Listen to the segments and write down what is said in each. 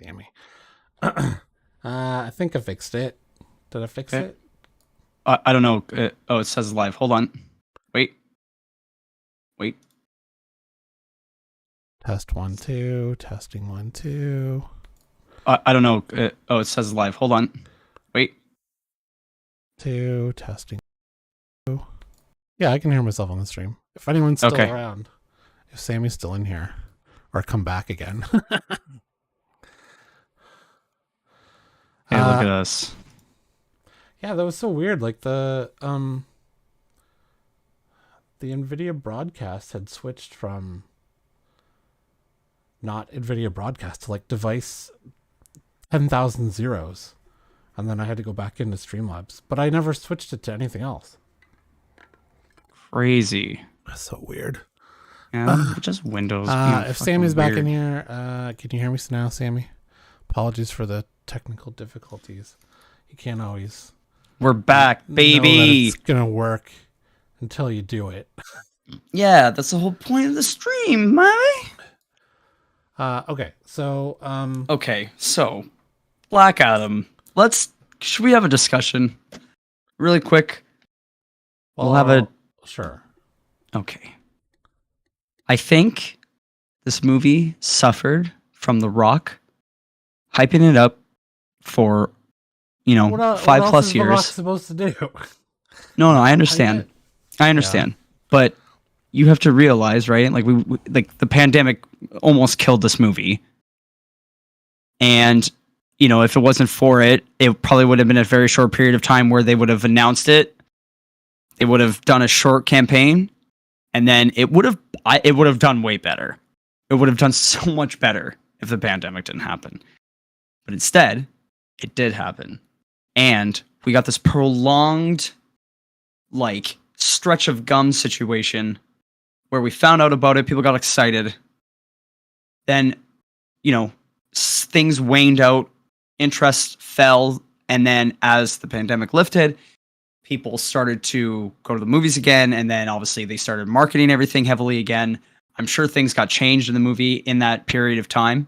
Sammy. I think I fixed it. Did I fix Okay. it? I don't know. Oh, it says live. Hold on. Wait. Wait. Test 1, 2. Testing 1, 2. I don't know. Oh, it says live. Hold on. Wait. 2. Testing 2. Yeah, I can hear myself on the stream. If anyone's still Okay. around, if Sammy's still in here, or come back again. Hey, look at us. Yeah, that was so weird. Like the NVIDIA broadcast had switched from not NVIDIA broadcast to like device 10,000 zeros. And then I had to go back into Streamlabs. But I never switched it to anything else. Crazy. That's so weird. Yeah, just Windows being If fucking Sammy's back weird. in here, can you hear me now, Sammy? Apologies for the technical difficulties. You can't always We're back, know that baby. it's gonna work until you do it. Yeah, that's the whole point of the stream, mommy. Okay, so Okay, so Black Adam. Should we have a discussion really quick? We'll have a sure. okay. I think this movie suffered from The Rock hyping it up for, What 5 else plus is The Rock years. supposed to do? No, I Hype understand. it. I understand. But you have to realize, right? Like like the pandemic almost killed this movie. And if it wasn't for it, it probably would have been a very short period of time where they would have announced it. They would have done a short campaign, and then it would have done way better. It would have done so much better if the pandemic didn't happen. But instead, it did happen. And we got this prolonged like stretch of gum situation where we found out about it, people got excited. Then, things waned out, interest fell, and then as the pandemic lifted, people started to go to the movies again, and then obviously they started marketing everything heavily again. I'm sure things got changed in the movie in that period of time,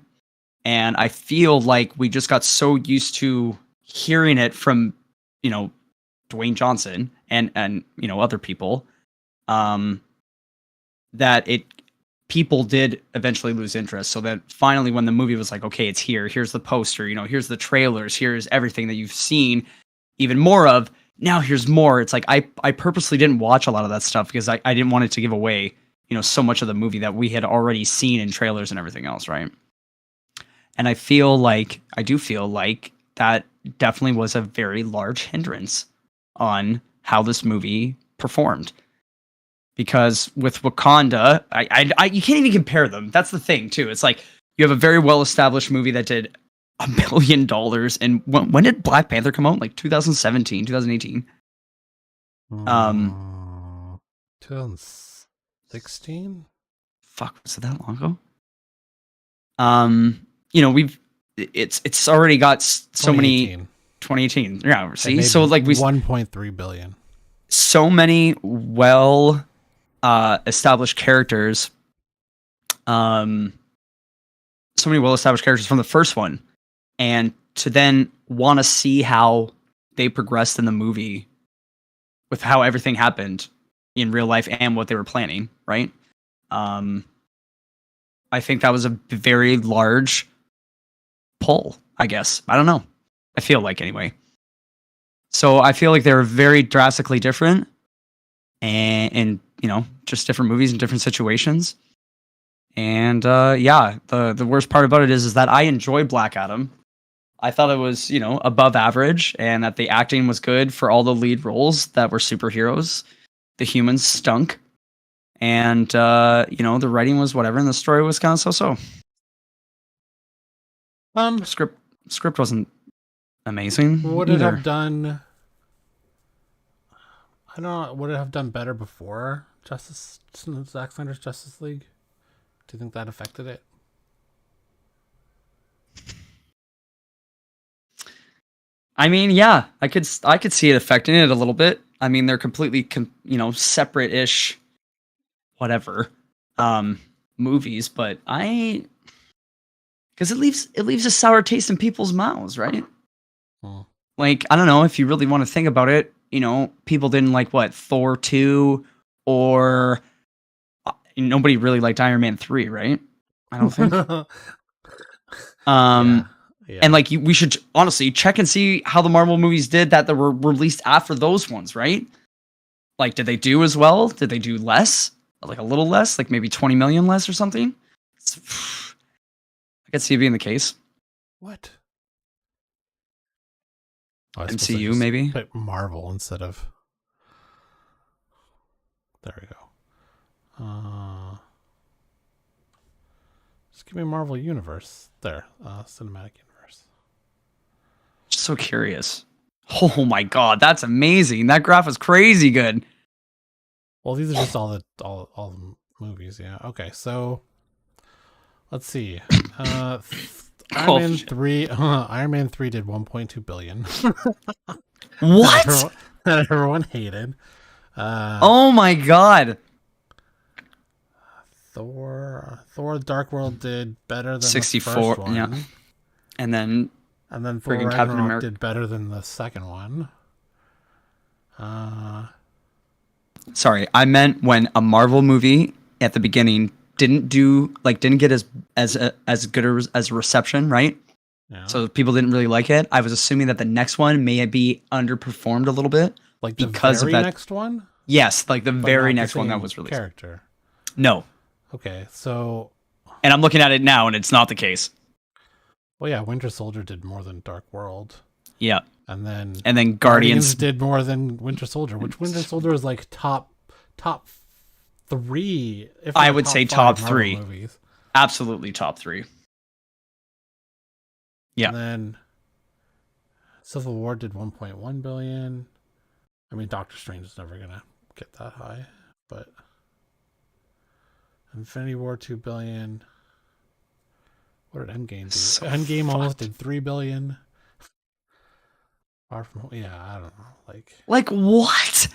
and I feel like we just got so used to hearing it from, Dwayne Johnson and other people, um, that people did eventually lose interest. So that finally, when the movie was like, okay, it's here. Here's the poster. Here's the trailers. Here's everything that you've seen, even more of. Now here's more. It's like I purposely didn't watch a lot of that stuff because I didn't want it to give away, so much of the movie that we had already seen in trailers and everything else, right? And I do feel like that definitely was a very large hindrance on how this movie performed. Because with Wakanda, you can't even compare them. That's the thing too. It's like you have a very well established movie that did $1 billion. And when did Black Panther come out? Like 2017, 2018. 2016. Fuck, was it that long ago? It's already got so many 2018. Yeah, see, so like we 1.3 billion. So many well established characters. So many well established characters from the first one, and to then want to see how they progressed in the movie with how everything happened in real life and what they were planning, right? I think that was a very large pull, I guess. I don't know. I feel like anyway. So I feel like they're very drastically different and just different movies and different situations. And the worst part about it is that I enjoy Black Adam. I thought it was, above average and that the acting was good for all the lead roles that were superheroes. The humans stunk. And, the writing was whatever and the story was kind of so-so. Script wasn't amazing. Would it have done? I don't know. Would it have done better before Zack Snyder's Justice League? Do you think that affected it? I mean, yeah, I could see it affecting it a little bit. I mean, they're completely separate-ish, whatever, movies. But I because it leaves a sour taste in people's mouths, right? Hmm. Like, I don't know if you really want to think about it. People didn't like what Thor 2 or nobody really liked Iron Man 3, right? I don't think. Yeah. And like we should honestly check and see how the Marvel movies did that were released after those ones, right? Like, did they do as well? Did they do less? Like a little less, like maybe 20 million less or something? I could see it being the case. What? Oh, MCU maybe? Put Marvel instead of. There we go. Just give me Marvel Universe. There. Cinematic Universe. Just so curious. Oh my god, that's amazing. That graph is crazy good. Well, these are just all the movies, yeah. Okay, so let's see. Iron Man 3 Iron Man 3 did 1.2 billion. What? That everyone hated. Oh my god. Thor Dark World did better than 64, the first one. yeah. And then Thor Ragnarok did better than the second one. Sorry, I meant when a Marvel movie at the beginning didn't get as good as a reception, right? Yeah. So people didn't really like it. I was assuming that the next one may be underperformed a little bit, like because the very of that next one. Yes, like the very next one that was released. Character. No. Okay, so. And I'm looking at it now, and it's not the case. Well, yeah, Winter Soldier did more than Dark World. Yeah. And then Guardians did more than Winter Soldier, which Winter Soldier is like top 3. If I would say top 3 movies. Absolutely top 3. Yeah. And then Civil War did 1.1 billion. I mean, Doctor Strange is never gonna get that high, but Infinity War 2 billion. What did Endgame do? So Endgame almost did 3 billion. Far from, yeah, I don't know. Like what?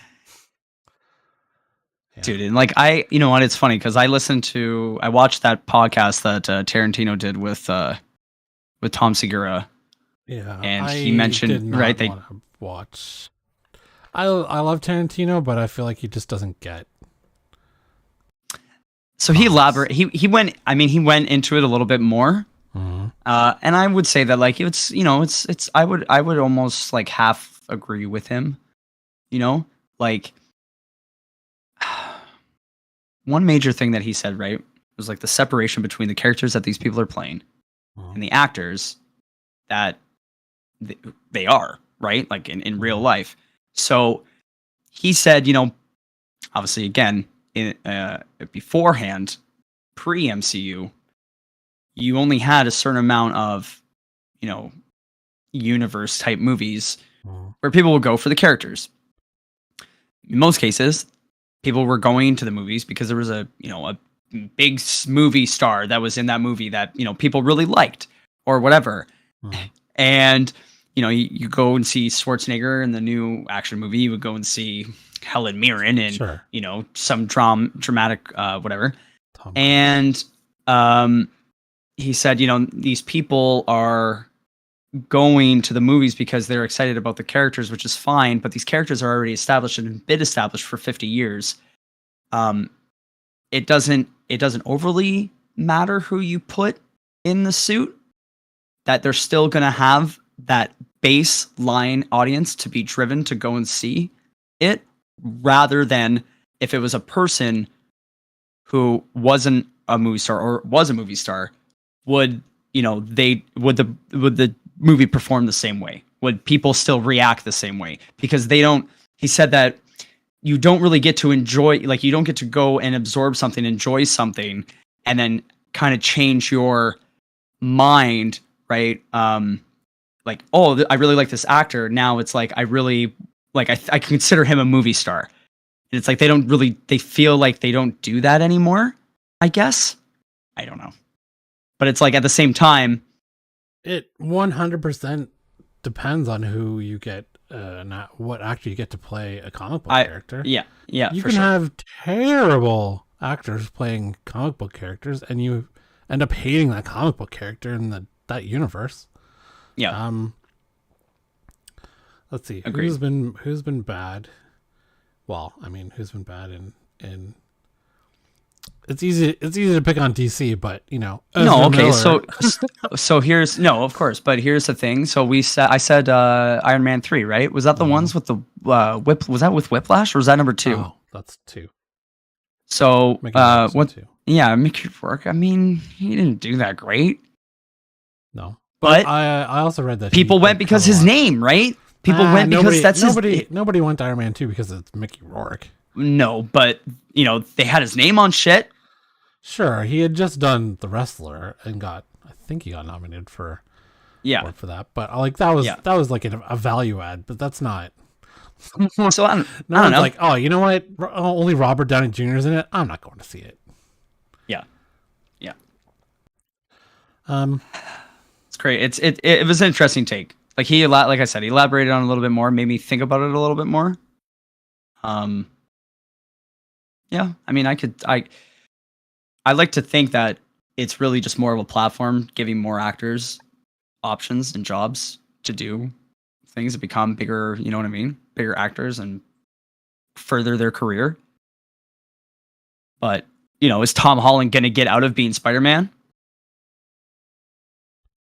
Yeah. Dude, and like you know what? It's funny because I watched that podcast that Tarantino did with Tom Segura. Yeah, and he mentioned right they watch. I love Tarantino, but I feel like he just doesn't get. So he he went into it a little bit more. Mm-hmm. And I would say that like it's I would almost like half agree with him, like one major thing that he said, right, was like the separation between the characters that these people are playing and the actors that they are, right, like in real life. So he said, obviously again in beforehand, pre-MCU, you only had a certain amount of, universe type movies where people would go for the characters. In most cases, people were going to the movies because there was a big movie star that was in that movie that, people really liked or whatever. And, you go and see Schwarzenegger in the new action movie. You would go and see Helen Mirren and, sure, some dramatic, whatever. And, he said, these people are going to the movies because they're excited about the characters, which is fine, but these characters are already established and have been established for 50 years. It doesn't overly matter who you put in the suit, that they're still going to have that baseline audience to be driven to go and see it, rather than if it was a person who wasn't a movie star or was a movie star, would the movie perform the same way? Would people still react the same way? Because he said that you don't really get to enjoy, like you don't get to go and absorb something, enjoy something, and then kind of change your mind, right? Like, oh, I really like this actor. Now it's like, I really, like, I consider him a movie star. And it's like, they feel like they don't do that anymore, I guess. I don't know. But it's like at the same time, it 100% depends on who you get, not what actor you get to play a comic book character. Yeah, you can have terrible actors playing comic book characters, and end up hating that comic book character in that universe. Yeah. Let's see. Agreed. Who's been bad? Well, I mean, who's been bad in it's easy to pick on DC, but no, okay. Miller. So here's of course, but here's the thing. So I said Iron Man 3, right? Was that the ones with the whip? Was that with Whiplash or was that number 2? Oh, that's 2. So what? 2. Yeah, Mickey Rourke. I mean, he didn't do that great. No, but I also read that people went because his name, right? People went because nobody went to Iron Man 2 because it's Mickey Rourke. No, but they had his name on shit. Sure, he had just done The Wrestler and I think he got nominated for that. But like that was like a value add, but that's not. So I don't know. Like, oh, you know what? Only Robert Downey Jr. is in it. I'm not going to see it. Yeah. It's great. It was an interesting take. Like like I said, he elaborated on it a little bit more, made me think about it a little bit more. Yeah, I mean, I like to think that it's really just more of a platform giving more actors options and jobs to do things to become bigger, you know what I mean? Bigger actors and further their career. But, is Tom Holland going to get out of being Spider-Man?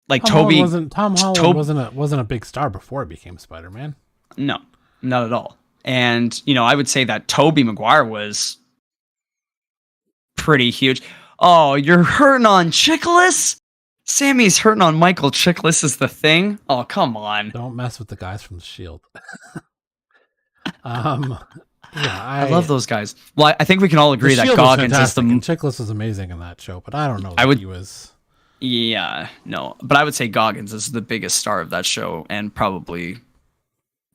Like Tom Holland wasn't a big star before he became Spider-Man. No, not at all. And, I would say that Tobey Maguire was pretty huge. Oh, you're hurting on Chiklis? Sammy's hurting on Michael Chiklis is the thing? Oh, come on. Don't mess with the guys from The Shield. I love those guys. Well, I think we can all agree that Goggins is the... Chiklis was amazing in that show, but I don't know he was... Yeah, no. But I would say Goggins is the biggest star of that show, and probably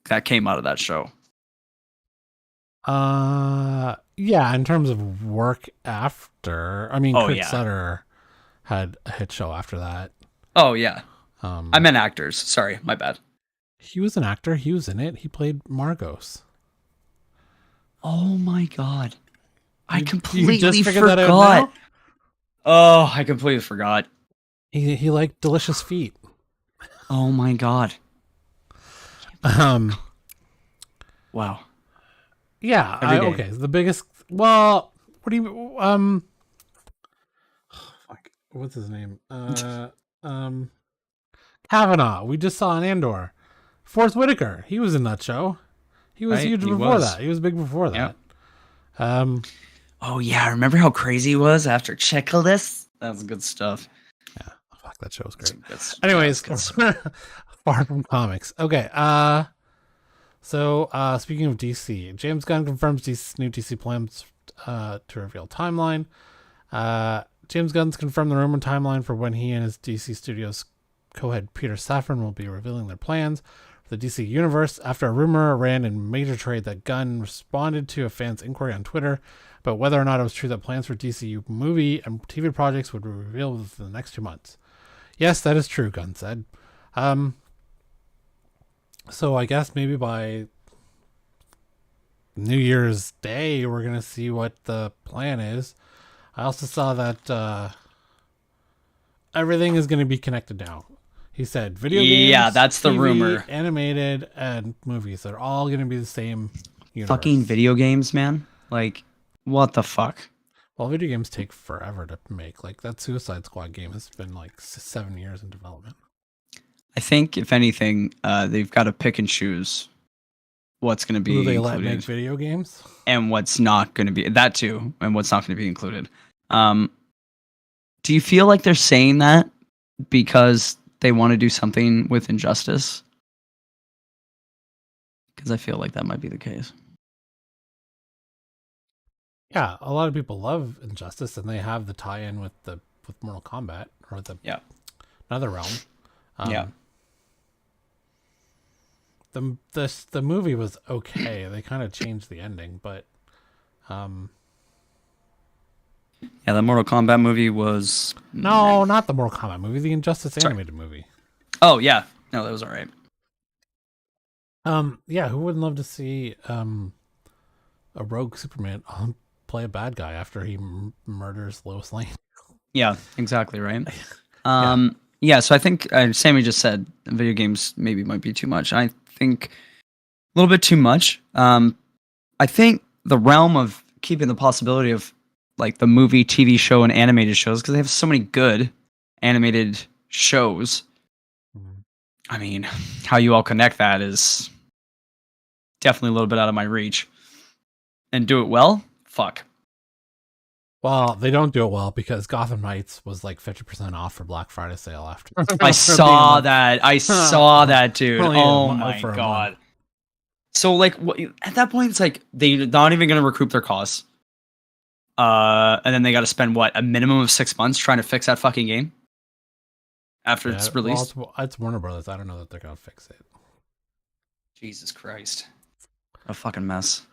that came out of that show. Yeah, in terms of work after, I mean, Kurt Sutter had a hit show after that. Oh yeah. I meant actors. Sorry, my bad. He was an actor. He was in it. He played Margos. Oh my god, I completely forgot. Oh, I completely forgot. He liked delicious feet. Oh my god. Wow. Yeah. Okay. The biggest. Well, what do you? Fuck. What's his name? Kavanaugh. We just saw an Andor. Forrest Whitaker. He was in that show. He was huge before that. He was big before that. Yep. Oh yeah. Remember how crazy he was after Checklist? That was good stuff. Yeah. Fuck. That show was great. Anyways, far from comics. Okay. So, speaking of DC, James Gunn confirms new DC plans to reveal timeline. James Gunn's confirmed the rumored timeline for when he and his DC Studios co-head Peter Safran will be revealing their plans for the DC Universe after a rumor ran in Major Trade that Gunn responded to a fan's inquiry on Twitter about whether or not it was true that plans for DCU movie and TV projects would be revealed within the next 2 months. Yes, that is true, Gunn said. So I guess maybe by New Year's Day, we're going to see what the plan is. I also saw that everything is going to be connected now. He said video games, yeah, that's the TV, rumor. Animated, and movies. They're all going to be the same universe. Fucking video games, man. Like, what the fuck? Well, video games take forever to make. Like, that Suicide Squad game has been like 7 years in development. I think, if anything, they've got to pick and choose what's going to be included. Let make video games? And what's not going to be. That too, and what's not going to be included. Do you feel like they're saying that because they want to do something with Injustice? Because I feel like that might be the case. Yeah, a lot of people love Injustice, and they have the tie-in with Mortal Kombat or another realm. The movie was okay. They kind of changed the ending, but yeah, the Mortal Kombat movie was not the Mortal Kombat movie, the Injustice animated movie. Oh yeah, no, that was all right. Yeah, who wouldn't love to see a rogue Superman play a bad guy after he murders Lois Lane? Yeah, exactly right. Yeah, so I think Sammy just said video games maybe might be too much. I think a little bit too much. I think the realm of keeping the possibility of like the movie, TV show, and animated shows, because they have so many good animated shows. Mhm. I mean, how you all connect that is definitely a little bit out of my reach. And do it well? Fuck. Well, they don't do it well because Gotham Knights was like 50% off for Black Friday sale after. I saw that. I saw that, dude. Only Oh my for a god. month. So like at that point it's like they're not even going to recoup their costs. And then they got to spend what, a minimum of 6 months trying to fix that fucking game after it's released. Well, it's Warner Brothers. I don't know that they're gonna fix it. Jesus Christ, a fucking mess.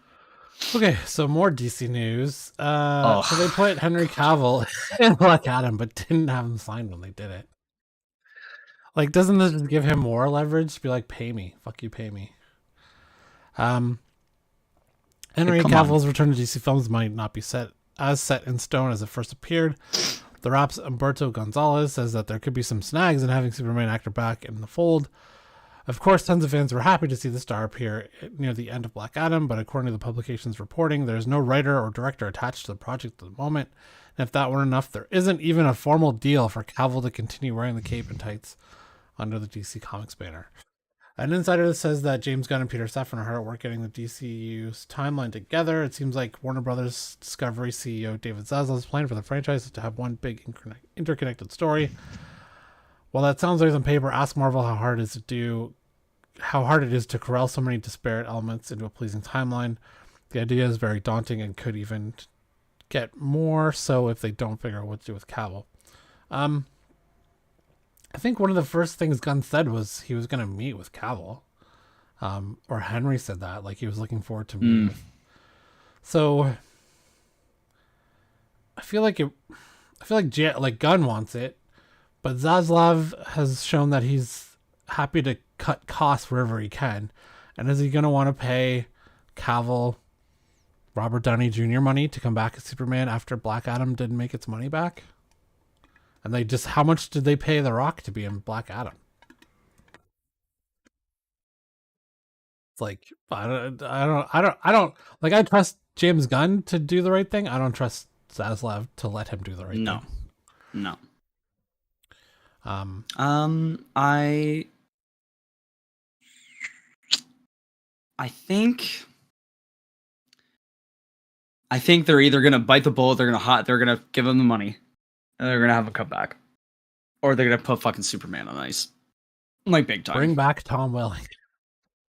Okay, so more DC news. So they put Henry Cavill in Black Adam, but didn't have him signed when they did it. Like, doesn't this just give him more leverage to be like, pay me, fuck you, pay me? Henry Cavill's return to DC films might not be set in stone as it first appeared. The Rap's Humberto Gonzalez says that there could be some snags in having Superman actor back in the fold. Of course, tons of fans were happy to see the star appear near the end of Black Adam, but according to the publication's reporting, there is no writer or director attached to the project at the moment. And if that weren't enough, there isn't even a formal deal for Cavill to continue wearing the cape and tights under the DC Comics banner. An insider says that James Gunn and Peter Safran are hard at work getting the DCU's timeline together. It seems like Warner Brothers Discovery CEO David Zaslav's plan for the franchise is to have one big interconnected story. While that sounds nice on paper, ask Marvel how hard it is to corral so many disparate elements into a pleasing timeline. The idea is very daunting and could even get more so if they don't figure out what to do with Cavill. I think one of the first things Gunn said was he was going to meet with Cavill. Or Henry said that, like he was looking forward to meeting with. So I feel like Gunn wants it, but Zaslav has shown that he's happy to cut costs wherever he can. And is he going to want to pay Cavill Robert Downey Jr. money to come back as Superman after Black Adam didn't make its money back? And how much did they pay The Rock to be in Black Adam? It's like, I don't like, I trust James Gunn to do the right thing. I don't trust Zaslav to let him do the right thing. No. I think they're either gonna bite the bullet, they're gonna give him the money, and they're gonna have him come back, or they're gonna put fucking Superman on ice, like big time. Bring back Tom Welling.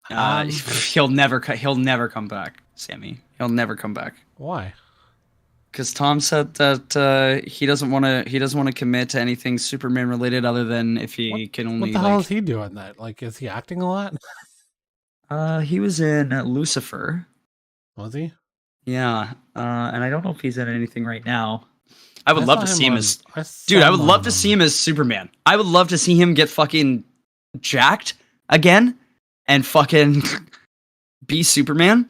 He'll never come back, Sammy. He'll never come back. Why? Because Tom said that he doesn't want to commit to anything Superman related other than if he can only. What the hell is he doing? That is he acting a lot? He was in Lucifer. Was he? Yeah, and I don't know if he's in anything right now. I would love to see him as dude. I would love to see him as Superman. I would love to see him get fucking jacked again and fucking be Superman.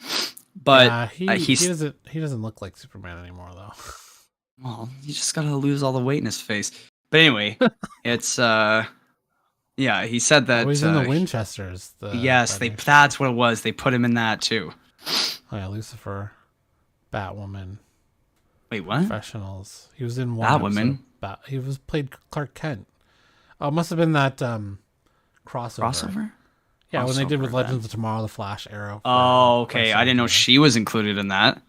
But he doesn't look like Superman anymore, though. Well, you just gotta lose all the weight in his face. But anyway, it's yeah. He said that he's in the Winchesters. That's what it was. They put him in that too. Oh yeah, Lucifer, Batwoman. Wait, what? Professionals. He was in one. Batwoman. He was played Clark Kent. Oh, it must have been that crossover. Yeah, when they did with Legends of Tomorrow, The Flash, Arrow. Oh, okay. I didn't know she was included in that.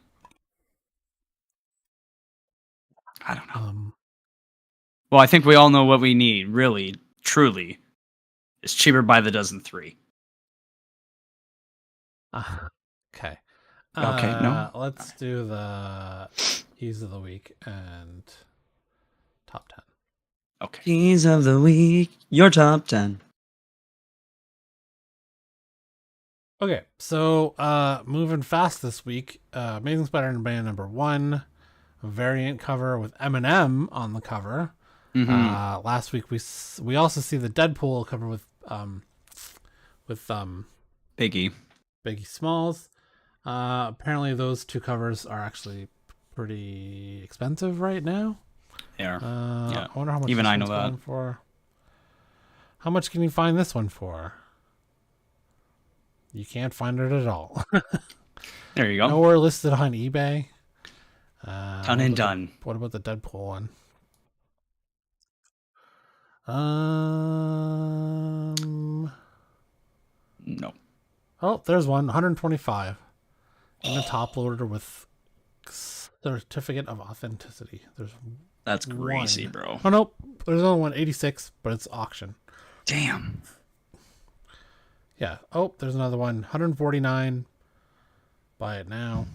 I don't know. Well, I think we all know what we need, really, truly. Is Cheaper by the Dozen 3. Okay. Okay, no. Let's do the Keys of the Week and Top 10. Okay. Keys of the Week, your Top 10. Okay, so moving fast this week, Amazing Spider-Man #1, a variant cover with Eminem on the cover. Mm-hmm. Last week we also see the Deadpool cover with Biggie Smalls. Apparently those two covers are actually pretty expensive right now. They are. I wonder how much even this I know one's that. going for. How much can you find this one for? You can't find it at all. There you go. Nowhere listed on eBay. Done and done. What about the Deadpool one? No. Oh, there's one. 125 in the top loader with certificate of authenticity. That's crazy, bro. Oh nope, there's another one. 86, but it's auction. Damn. Yeah. Oh, there's another one. 149. Buy it now.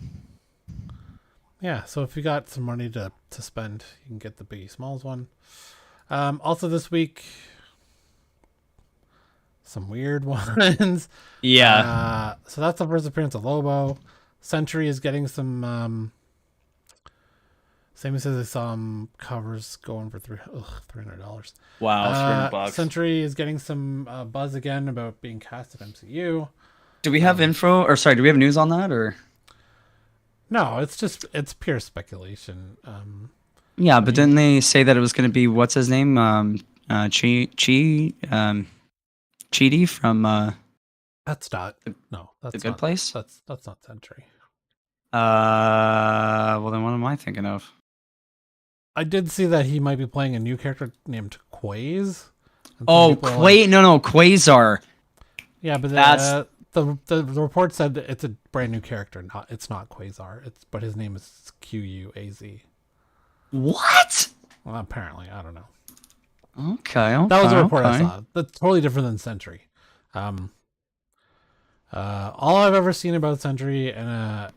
Yeah. So if you got some money to spend, you can get the Biggie Smalls one. Also this week, some weird ones. Yeah. So that's the first appearance of Lobo. Century is getting some. Sammy says I saw some covers going for $300. Wow, $300. Century is getting some buzz again about being cast at MCU. Do we have info? Or sorry, do we have news on that? Or no, it's pure speculation. yeah, but didn't they say that it was going to be what's his name? Chidi from That's not. No, that's The Good not, Place. That's not Century. Well then, what am I thinking of? I did see that he might be playing a new character named Quaze. Oh, no, Quasar. Yeah, but That's the report said that it's a brand new character. It's not Quasar. But his name is Quaz. What? Well, apparently, I don't know. Okay. That was a report I saw. That's totally different than Sentry. All I've ever seen about Sentry and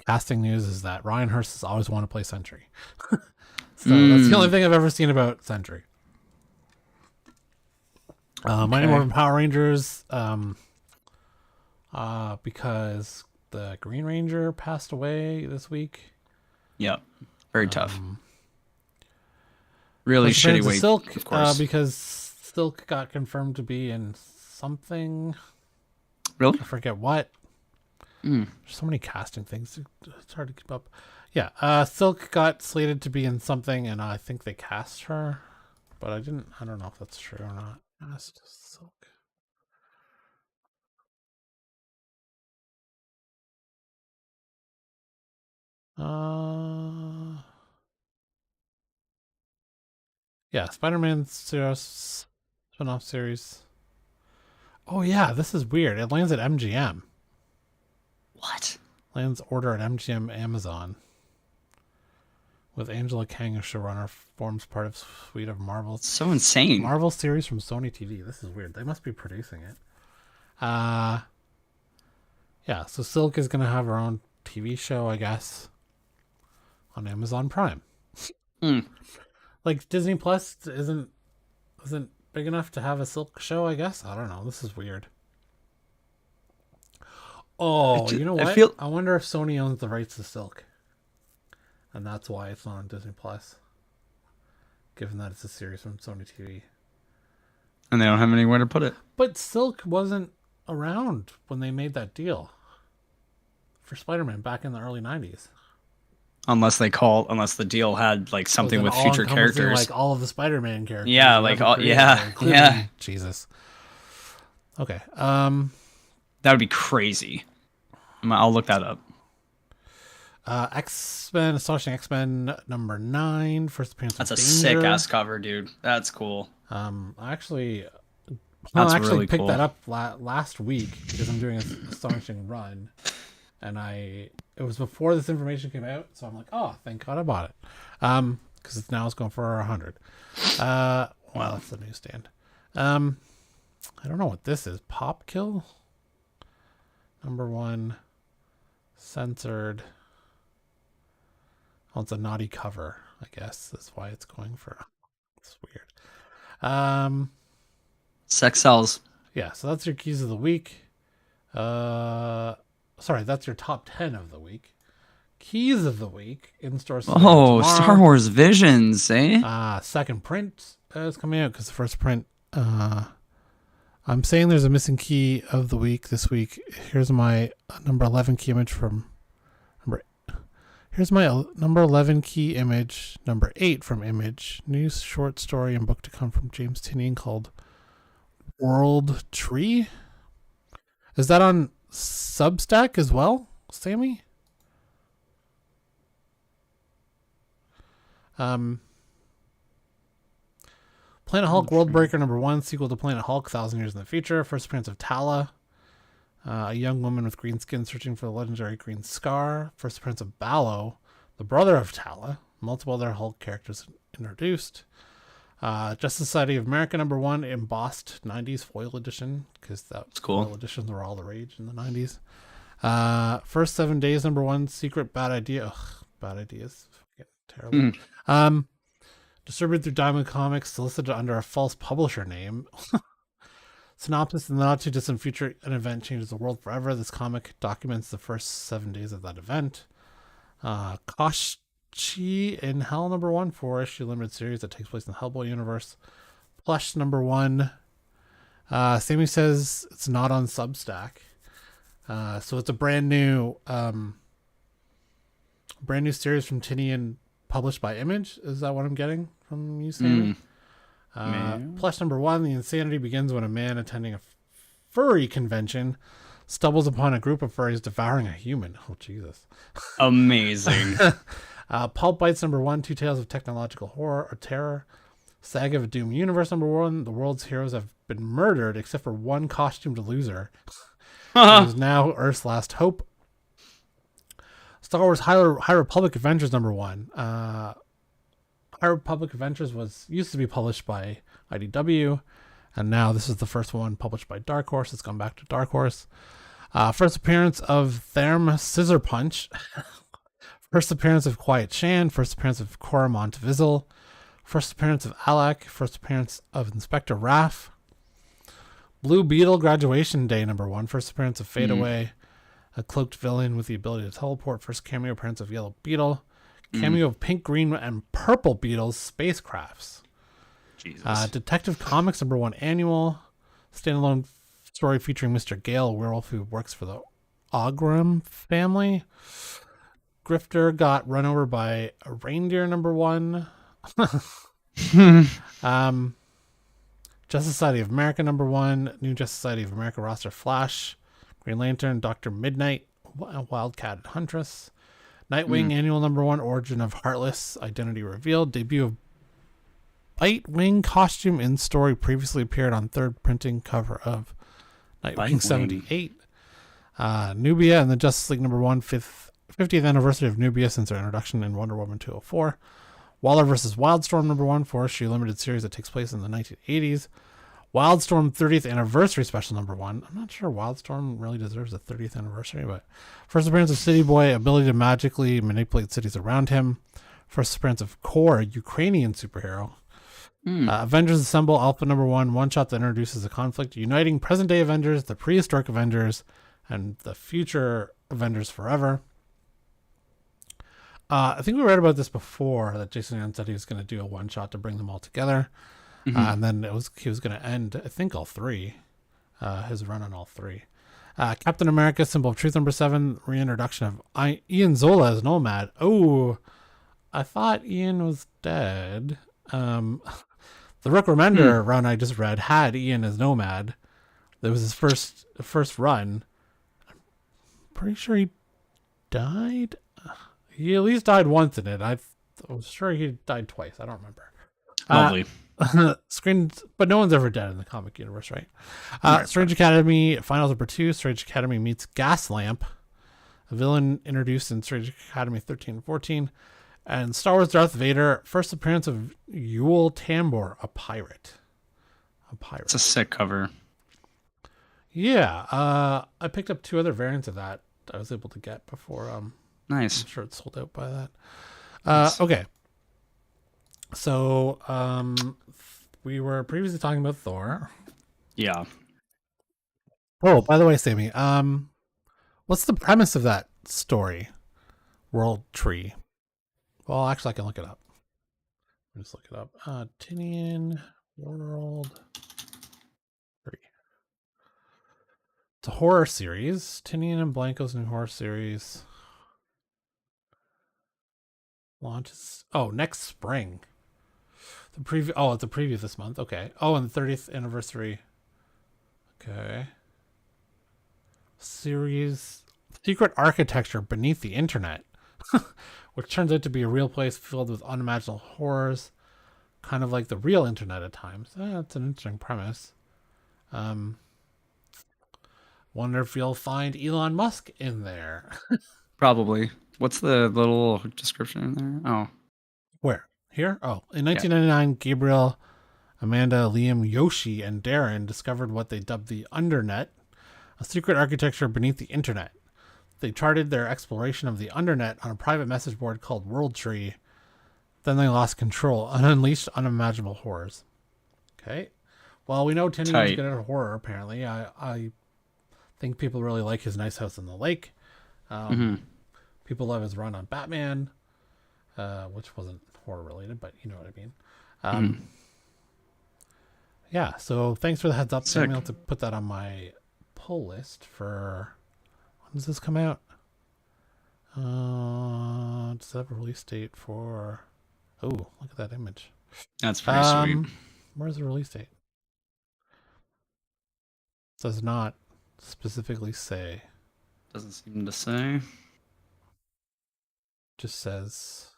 casting news is that Ryan Hurst has always wanted to play Sentry. So that's the only thing I've ever seen about Sentry. Mighty Morphin Power Rangers, because the Green Ranger passed away this week. Yep. Very tough. Really shitty way, Silk, of course. because Silk got confirmed to be in something. Really? I forget what. There's so many casting things. It's hard to keep up. Yeah, Silk got slated to be in something, and I think they cast her. But I don't know if that's true or not. Cast Silk. Yeah, Spider-Man spin-off series. Oh yeah, this is weird. It lands at MGM. What? Lands order at MGM Amazon. With Angela Kang as showrunner, forms part of suite of Marvel. So insane. Marvel series from Sony TV. This is weird. They must be producing it. Yeah, so Silk is gonna have her own TV show, I guess, on Amazon Prime. Like Disney Plus isn't big enough to have a Silk show, I guess. I don't know. This is weird. Oh, you know what? I wonder if Sony owns the rights to Silk. And that's why it's not on Disney Plus. Given that it's a series from Sony TV. And they don't have anywhere to put it. But Silk wasn't around when they made that deal for Spider-Man back in the early 90s. Unless the deal had like something with future characters. Like all of the Spider-Man characters. Yeah, like yeah. Jesus. Okay. That would be crazy. I'll look that up. X-Men, Astonishing X-Men number 9, first appearance. That's a sick ass cover, dude. That's cool. I actually really picked cool. that up last week because I'm doing an Astonishing run, and it was before this information came out, so I'm like, oh, thank God I bought it, because it's going for 100. Wow, that's the newsstand. I don't know what this is. Pop Kill number 1, censored. Well, it's a naughty cover, I guess. That's why it's going for. It's weird. Sex sells. Yeah, so that's your keys of the week. Sorry, that's your top 10 of the week. Keys of the week in stores. Oh, Star Wars Visions, eh? Second print is coming out because the first print. I'm saying there's a missing key of the week this week. Here's my number 11 key image from. Here's my number 11 key image, number 8 from Image. New short story and book to come from James Tynion called World Tree. Is that on Substack as well, Sammy? Planet Hulk Worldbreaker number 1, sequel to Planet Hulk, 1,000 years in the future. First appearance of Tala, a young woman with green skin searching for the legendary green scar. First appearance of Ballo, the brother of Tala. Multiple other Hulk characters introduced. Justice Society of America number 1, embossed 90s foil edition, because that cool. Foil editions were all the rage in the 90s. First 7 days number 1, secret bad idea. Ugh, bad ideas. Terrible. Distributed through Diamond Comics, solicited under a false publisher name. Synopsis: in the not too distant future, an event changes the world forever. This comic documents the first 7 days of that event. Koshi in Hell number 1, 4-issue limited series that takes place in the Hellboy universe. Plush number 1. Sammy says it's not on Substack. So it's a brand new series from Tynion, published by Image. Is that what I'm getting from you, Sammy? Plush number 1, the insanity begins when a man attending a furry convention stumbles upon a group of furries devouring a human. Oh, Jesus. Amazing. Pulp Bites number 1, 2 tales of technological horror or terror. Saga of Doom Universe number 1, the world's heroes have been murdered except for one costumed loser who is now Earth's last hope. Star Wars High Republic Adventures number 1. High Republic Adventures used to be published by IDW, and now this is the first one published by Dark Horse. It's gone back to Dark Horse. First appearance of Therm Scissor Punch. First appearance of Quiet Shan. First appearance of Coromont Vizzle. First appearance of Alak. First appearance of Inspector Raff. Blue Beetle Graduation Day number 1. First appearance of Fade Away. A cloaked villain with the ability to teleport. First cameo appearance of Yellow Beetle. Cameo of Pink, Green, and Purple Beetles spacecrafts. Jesus. Detective Comics number 1 annual. Standalone story featuring Mr. Gale, a werewolf who works for the Ogram family. Grifter got run over by a reindeer number 1. Justice Society of America number 1. New Justice Society of America roster Flash. Green Lantern, Dr. Midnight, Wildcat and Huntress. Nightwing annual number 1, Origin of Heartless, identity revealed. Debut of Bitewing costume in story previously appeared on third printing cover of Nightwing 78. Nubia and the Justice League number 1, 50th anniversary of Nubia since their introduction in Wonder Woman 204. Waller vs. Wildstorm number 1, 4-issue limited series that takes place in the 1980s. Wildstorm 30th Anniversary Special number 1. I'm not sure Wildstorm really deserves a 30th anniversary, but first appearance of City Boy, ability to magically manipulate cities around him. First appearance of Core, a Ukrainian superhero. Avengers Assemble Alpha number 1, one shot that introduces a conflict uniting present-day Avengers, the prehistoric Avengers, and the future Avengers forever. I think we read about this before, that Jason Aaron said he was going to do a one-shot to bring them all together. And then he was going to end, I think, all 3. His run on all 3. Captain America, Symbol of Truth number 7, reintroduction of Ian Zola as Nomad. Oh, I thought Ian was dead. The Rick Remender run I just read had Ian as Nomad. That was his first run. I'm pretty sure he died. He at least died once in it. I was sure he died twice. I don't remember. Lovely. Screened, but no one's ever dead in the comic universe, right? Strange Academy Finals number 2. Strange Academy meets Gaslamp, a villain introduced in Strange Academy 13 and 14. And Star Wars Darth Vader, first appearance of Yul Tambor, a pirate. It's a sick cover. Yeah, I picked up 2 other variants of that I was able to get before. Nice. I'm sure it's sold out by that. Nice. Okay. So, we were previously talking about Thor. Yeah. Oh, by the way, Sammy, what's the premise of that story? World Tree. Well, actually, I can look it up. Just look it up. Tynion World Tree. It's a horror series. Tynion and Blanco's new horror series. launches. Oh, next spring. The preview. Oh, it's a preview this month. Okay. Oh, and the 30th anniversary. Okay. Series Secret Architecture Beneath the Internet, which turns out to be a real place filled with unimaginable horrors, kind of like the real internet at times. That's an interesting premise. Wonder if you'll find Elon Musk in there. Probably. What's the little description in there? Oh. Where? Here? Oh, in 1999, Gabriel, Amanda, Liam, Yoshi, and Darren discovered what they dubbed the Undernet, a secret architecture beneath the internet. They charted their exploration of the Undernet on a private message board called World Tree. Then they lost control and unleashed unimaginable horrors. Okay. Well, we know Tinian's good at horror, apparently. I think people really like his Nice House on the Lake. People love his run on Batman, which wasn't horror related, but you know what I mean. Yeah, so thanks for the heads up, Samuel, to put that on my pull list for... When does this come out? Does that have a release date for... Oh, look at that image. That's pretty sweet. Where's the release date? Does not specifically say. Doesn't seem to say. Just says...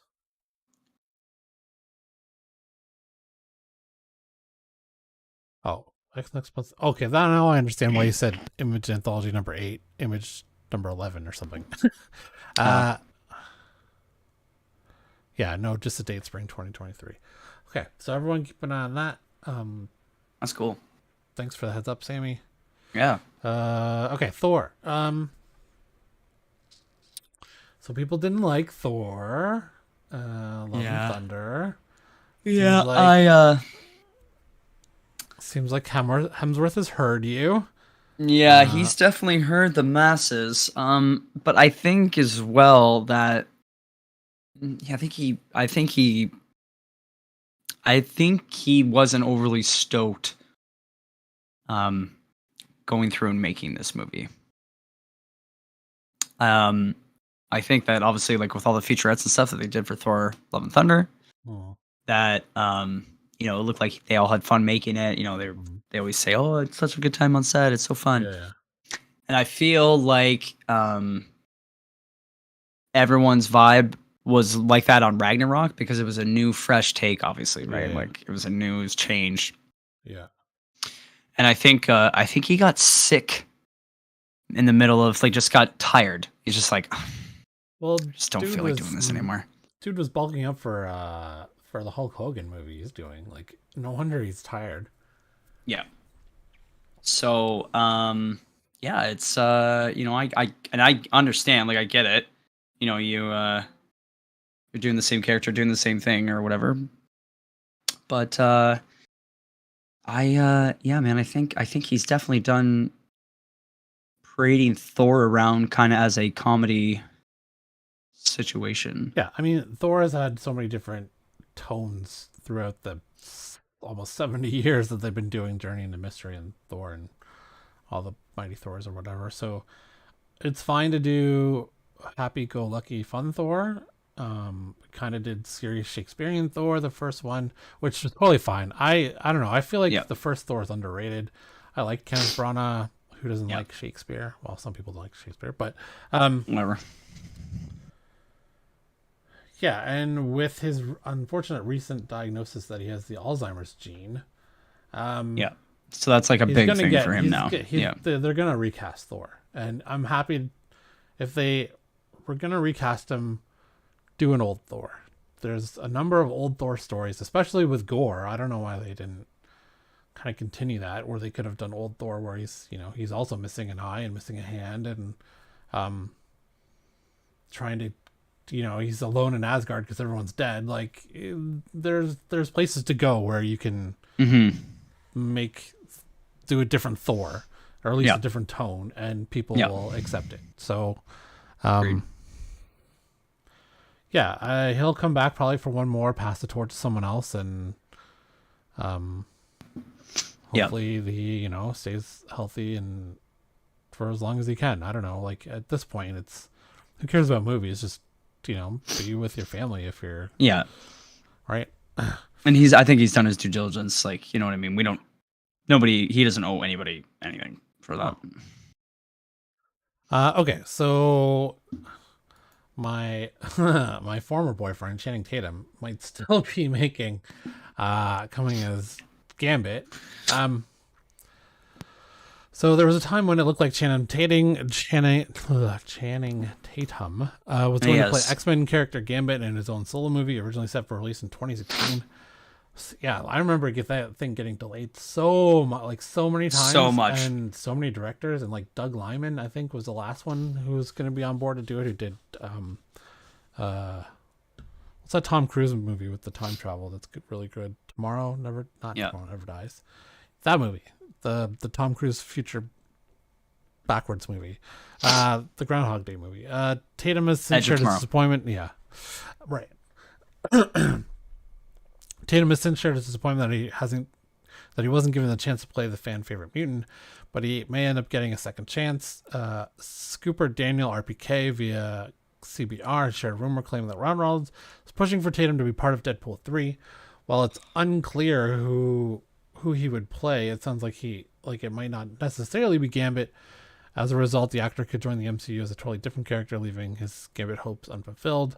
Oh, next month. Okay, now I understand why you said Image Anthology number 8, Image number 11 or something. Yeah, no, just the date, spring 2023. Okay, so everyone keep an eye on that. That's cool. Thanks for the heads up, Sammy. Yeah. Okay, Thor. So people didn't like Thor. Love and Thunder. Yeah, Seems like Hemsworth has heard you. Yeah, he's definitely heard the masses. But I think as well that I think he wasn't overly stoked going through and making this movie. I think that obviously, like with all the featurettes and stuff that they did for Thor: Love and Thunder, that it looked like they all had fun making it. They always say, "Oh, it's such a good time on set. It's so fun." Yeah. And I feel like everyone's vibe was like that on Ragnarok because it was a new, fresh take, obviously, right? Yeah. Like it was a news change. Yeah. And I think he got sick in the middle of just got tired. He's just like, well, just don't feel like doing this anymore. Dude was bulking up for the Hulk Hogan movie he's doing. Like, no wonder he's tired. Yeah. So, yeah, it's I understand, like I get it. You're doing the same character, doing the same thing or whatever. But yeah, man, I think he's definitely done parading Thor around kind of as a comedy situation. Yeah, I mean, Thor has had so many different tones throughout the almost 70 years that they've been doing Journey into Mystery and Thor and all the Mighty Thors or whatever. So it's fine to do happy-go-lucky fun Thor. Kind of did serious Shakespearean Thor, the first one, which was totally fine. I don't know. I feel like the first Thor is underrated. I like Kenneth Branagh. Who doesn't like Shakespeare? Well, some people don't like Shakespeare, but whatever. Yeah, and with his unfortunate recent diagnosis that he has the Alzheimer's gene. So that's like a big thing for him now. They're going to recast Thor. And I'm happy if they were going to recast him, do an old Thor. There's a number of old Thor stories, especially with Gore. I don't know why they didn't kind of continue that, where they could have done old Thor where he's also missing an eye and missing a hand and trying to, he's alone in Asgard because everyone's dead. Like, there's places to go where you can do a different Thor, or at least a different tone, and people will accept it. So, he'll come back probably for one more, pass the torch to someone else, and hopefully he stays healthy and for as long as he can. I don't know. Like, at this point, it's who cares about movies? Just be with your family if you're right. And I think he's done his due diligence. Like, you know what I mean? He doesn't owe anybody anything for that. Okay, so my my former boyfriend Channing Tatum might still be making coming as Gambit. So there was a time when it looked like Channing Tatum was going to play X-Men character Gambit in his own solo movie, originally set for release in 2016. Yeah, I remember that thing getting delayed so many times, so much, and so many directors, and like Doug Liman, I think, was the last one who was going to be on board to do it. Who did what's that Tom Cruise movie with the time travel that's really good? Tomorrow Never Dies. That movie, the Tom Cruise future backwards movie, the Groundhog Day movie. Tatum has since shared his disappointment. Yeah, right. Tatum has since shared his disappointment that he wasn't given the chance to play the fan favorite mutant, but he may end up getting a second chance. Scooper Daniel RPK via CBR shared a rumor claiming that Ryan Reynolds is pushing for Tatum to be part of Deadpool 3. While it's unclear who he would play, it sounds like it might not necessarily be Gambit. As a result, the actor could join the MCU as a totally different character, leaving his Gambit hopes unfulfilled.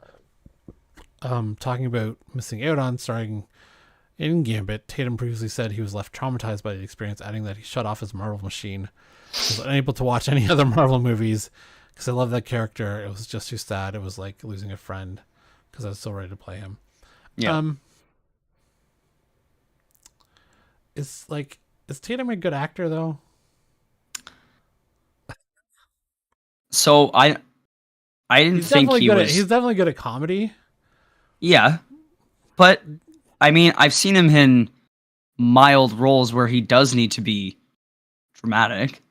Talking about missing out on starring in Gambit, Tatum previously said he was left traumatized by the experience, adding that he shut off his Marvel machine. He was unable to watch any other Marvel movies because I love that character. It was just too sad. It was like losing a friend because I was so ready to play him. Yeah. Is Tatum a good actor though? So I didn't think he was. He's definitely good at comedy. Yeah, but I mean, I've seen him in mild roles where he does need to be dramatic,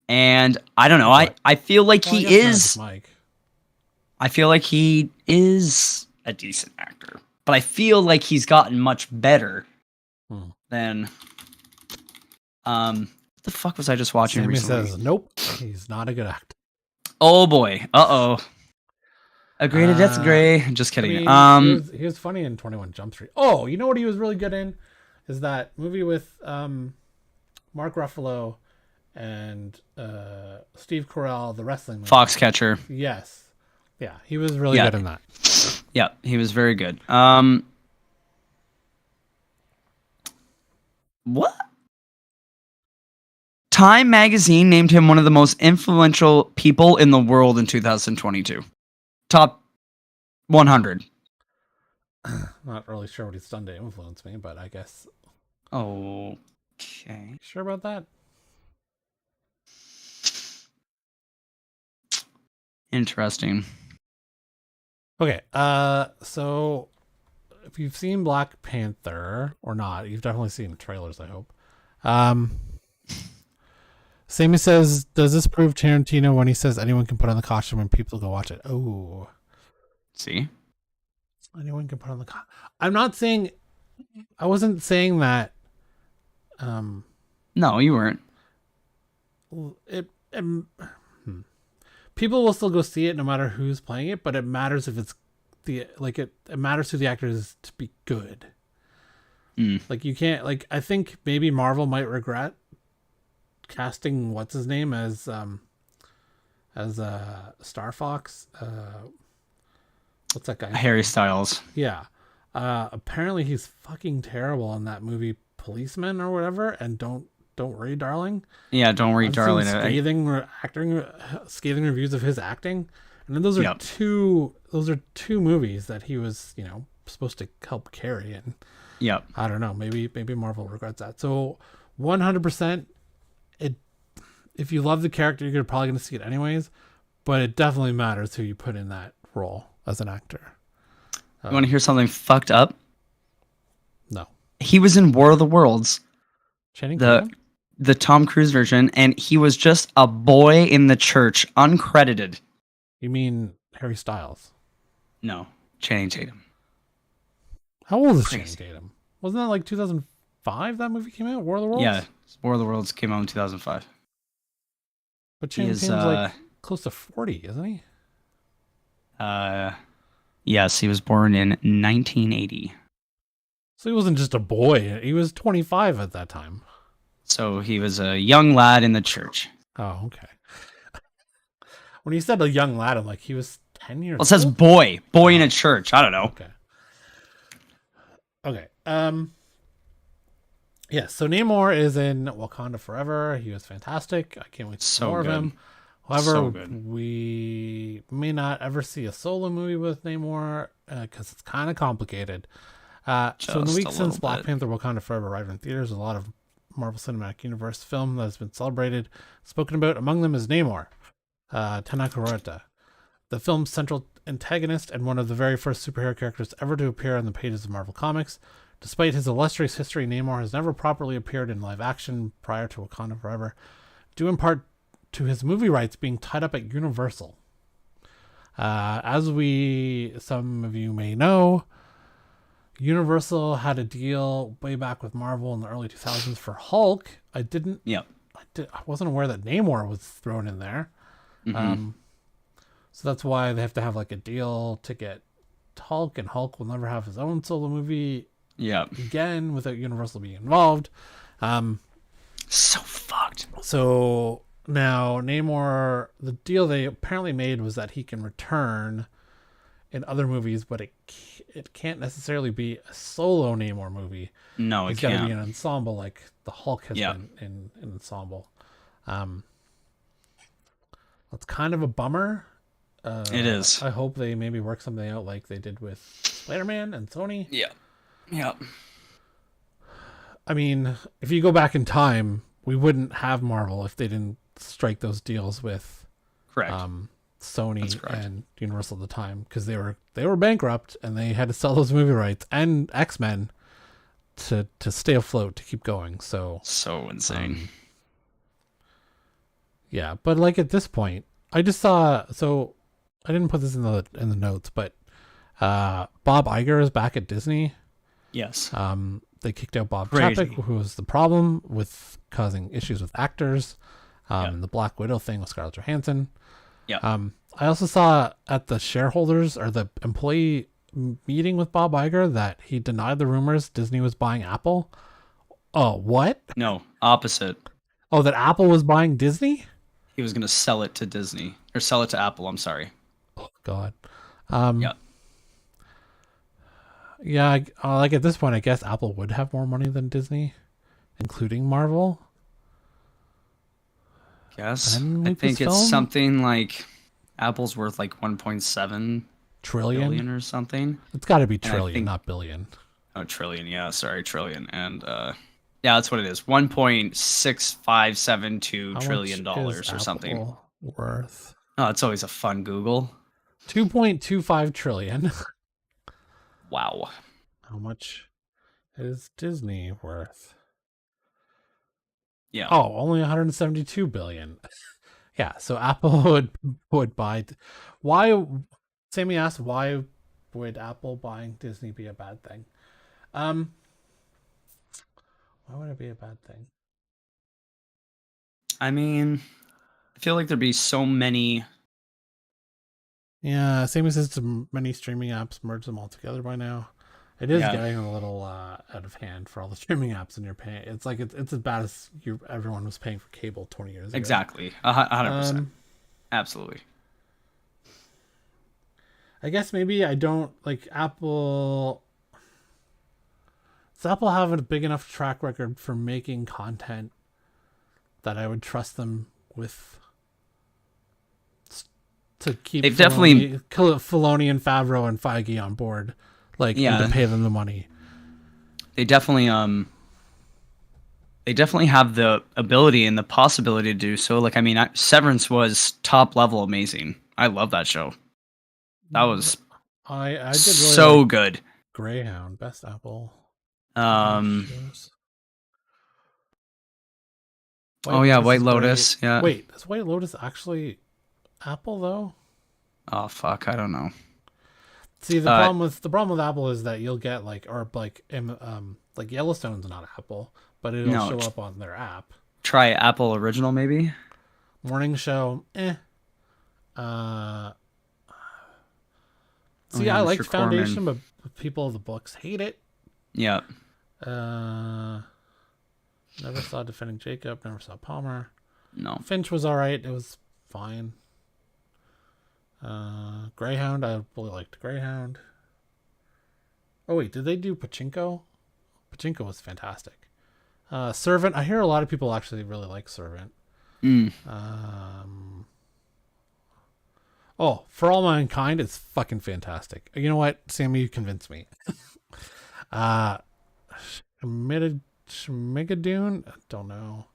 and I don't know. I feel like he is. I feel like he is a decent actor, but I feel like he's gotten much better than. What the fuck was I just watching recently? Says nope, he's not a good actor. Oh boy. Uh-oh. Agree to disagree. Just kidding. He was funny in 21 Jump Street. Oh, you know what he was really good in? Is that movie with Mark Ruffalo and Steve Carell, the wrestling movie. Foxcatcher. Yes. Yeah, he was really good in that. Yeah, he was very good. What? Time magazine named him one of the most influential people in the world in 2022. Top 100. Not really sure what he's done to influence me, but I guess. Okay. Sure about that? Interesting. Okay. So if you've seen Black Panther or not, you've definitely seen the trailers, I hope. Sammy says, does this prove Tarantino when he says anyone can put on the costume and people go watch it? Oh. See? Anyone can put on the costume. I wasn't saying that. No, you weren't. People will still go see it no matter who's playing it, but it matters if it's it matters who the actor is to be good. Like you can't, I think maybe Marvel might regret casting what's his name as Star Fox. What's that guy? Harry Styles. Yeah. Apparently he's fucking terrible in that movie Policeman or whatever, and Don't Worry, Darling. Yeah, Don't Worry, Darling. Scathing reviews of his acting, and then those are two movies that he was supposed to help carry. And I don't know, maybe Marvel regrets that. So 100%, if you love the character, you're probably going to see it anyways. But it definitely matters who you put in that role as an actor. You want to hear something fucked up? No. He was in War of the Worlds. Channing Tatum? The Tom Cruise version, and he was just a boy in the church, uncredited. You mean Harry Styles? No, Channing Tatum. How old is Channing Tatum? Wasn't that like 2005 that movie came out, War of the Worlds? Yeah, War of the Worlds came out in 2005. But Channing Tatum's like close to 40, isn't he? Yes, he was born in 1980. So he wasn't just a boy. He was 25 at that time. So he was a young lad in the church. Oh, okay. When you said a young lad, I'm like, he was 10 years Well, it says old? boy in a church. I don't know. Okay. Okay. Yeah, so Namor is in Wakanda Forever. He was fantastic. I can't wait to see more of him. However, we may not ever see a solo movie with Namor because it's kind of complicated. So in the week since Black Panther Wakanda Forever arrived in theaters, a lot of Marvel Cinematic Universe film that has been celebrated, spoken about. Among them is Namor, Tanaka Rota, the film's central antagonist and one of the very first superhero characters ever to appear on the pages of Marvel Comics. Despite his illustrious history, Namor has never properly appeared in live action prior to Wakanda Forever, due in part to his movie rights being tied up at Universal. As some of you may know, Universal had a deal way back with Marvel in the early 2000s for Hulk. I wasn't aware that Namor was thrown in there. Mm-hmm. So that's why they have to have like a deal to get Hulk, and Hulk will never have his own solo movie again without Universal being involved. So fucked. So now Namor, the deal they apparently made was that he can return in other movies, but it can't necessarily be a solo Namor movie. No, He's got to be an ensemble like the Hulk has been in an ensemble. That's kind of a bummer. It is. I hope they maybe work something out like they did with Spider-Man and Sony. Yeah. I mean, if you go back in time, we wouldn't have Marvel if they didn't strike those deals with Sony and Universal at the time, because they were bankrupt and they had to sell those movie rights and X-Men to stay afloat, to keep going. So insane. Yeah, but like at this point, I just saw. So I didn't put this in the notes, but Bob Iger is back at Disney. Yes. They kicked out Bob Chapek, who was the problem with causing issues with actors. The Black Widow thing with Scarlett Johansson. Yeah. I also saw at the shareholders or the employee meeting with Bob Iger that he denied the rumors Disney was buying Apple. Oh, what? No, opposite. Oh, that Apple was buying Disney? He was going to sell it to Disney, or sell it to Apple. I'm sorry. Oh God. Yeah. Like at this point, I guess Apple would have more money than Disney, including Marvel. Yes. I think it's something like Apple's worth like 1.7 trillion or something. It's got to be trillion, not billion. Oh, trillion. Yeah, sorry, trillion. And yeah, that's what it is. $1.6572 trillion or something. Worth. Oh, it's always a fun Google. 2.25 trillion. Wow. How much is Disney worth? Yeah. Oh, only 172 billion. Yeah, so Apple would buy. Why? Sammy asked, why would Apple buying Disney be a bad thing? Why would it be a bad thing? I mean, I feel like there'd be so many. Yeah, Sammy says many streaming apps, merge them all together by now. It is getting a little out of hand for all the streaming apps, and you're paying. It's like it's as bad as everyone was paying for cable 20 years ago. Exactly, 100%. Absolutely. I guess maybe I don't like Apple. Does Apple have a big enough track record for making content that I would trust them with to keep Filoni and Favreau and Feige on board, and to pay them the money? They definitely have the ability and the possibility to do so. Like, I mean, Severance was top level amazing. I love that show. That was I did really so good. Greyhound, best Apple. Shows. White Lotus. Yeah. Wait, is White Lotus actually Apple though? Oh fuck, I don't know. See, the problem with Apple is that you'll get like Yellowstone's not Apple, but it'll show up on their app. Try Apple Original maybe. Morning Show, See, I liked Foundation, but people of the books hate it. Yeah. Never saw Defending Jacob. Never saw Palmer. No. Finch was all right. It was fine. Greyhound. I really liked Greyhound. Oh wait, did they do Pachinko? Pachinko was fantastic. Servant. I hear a lot of people actually really like Servant. Oh, For All Mankind is fucking fantastic. You know what, Sammy, you convinced me. Schmigadoon, I don't know.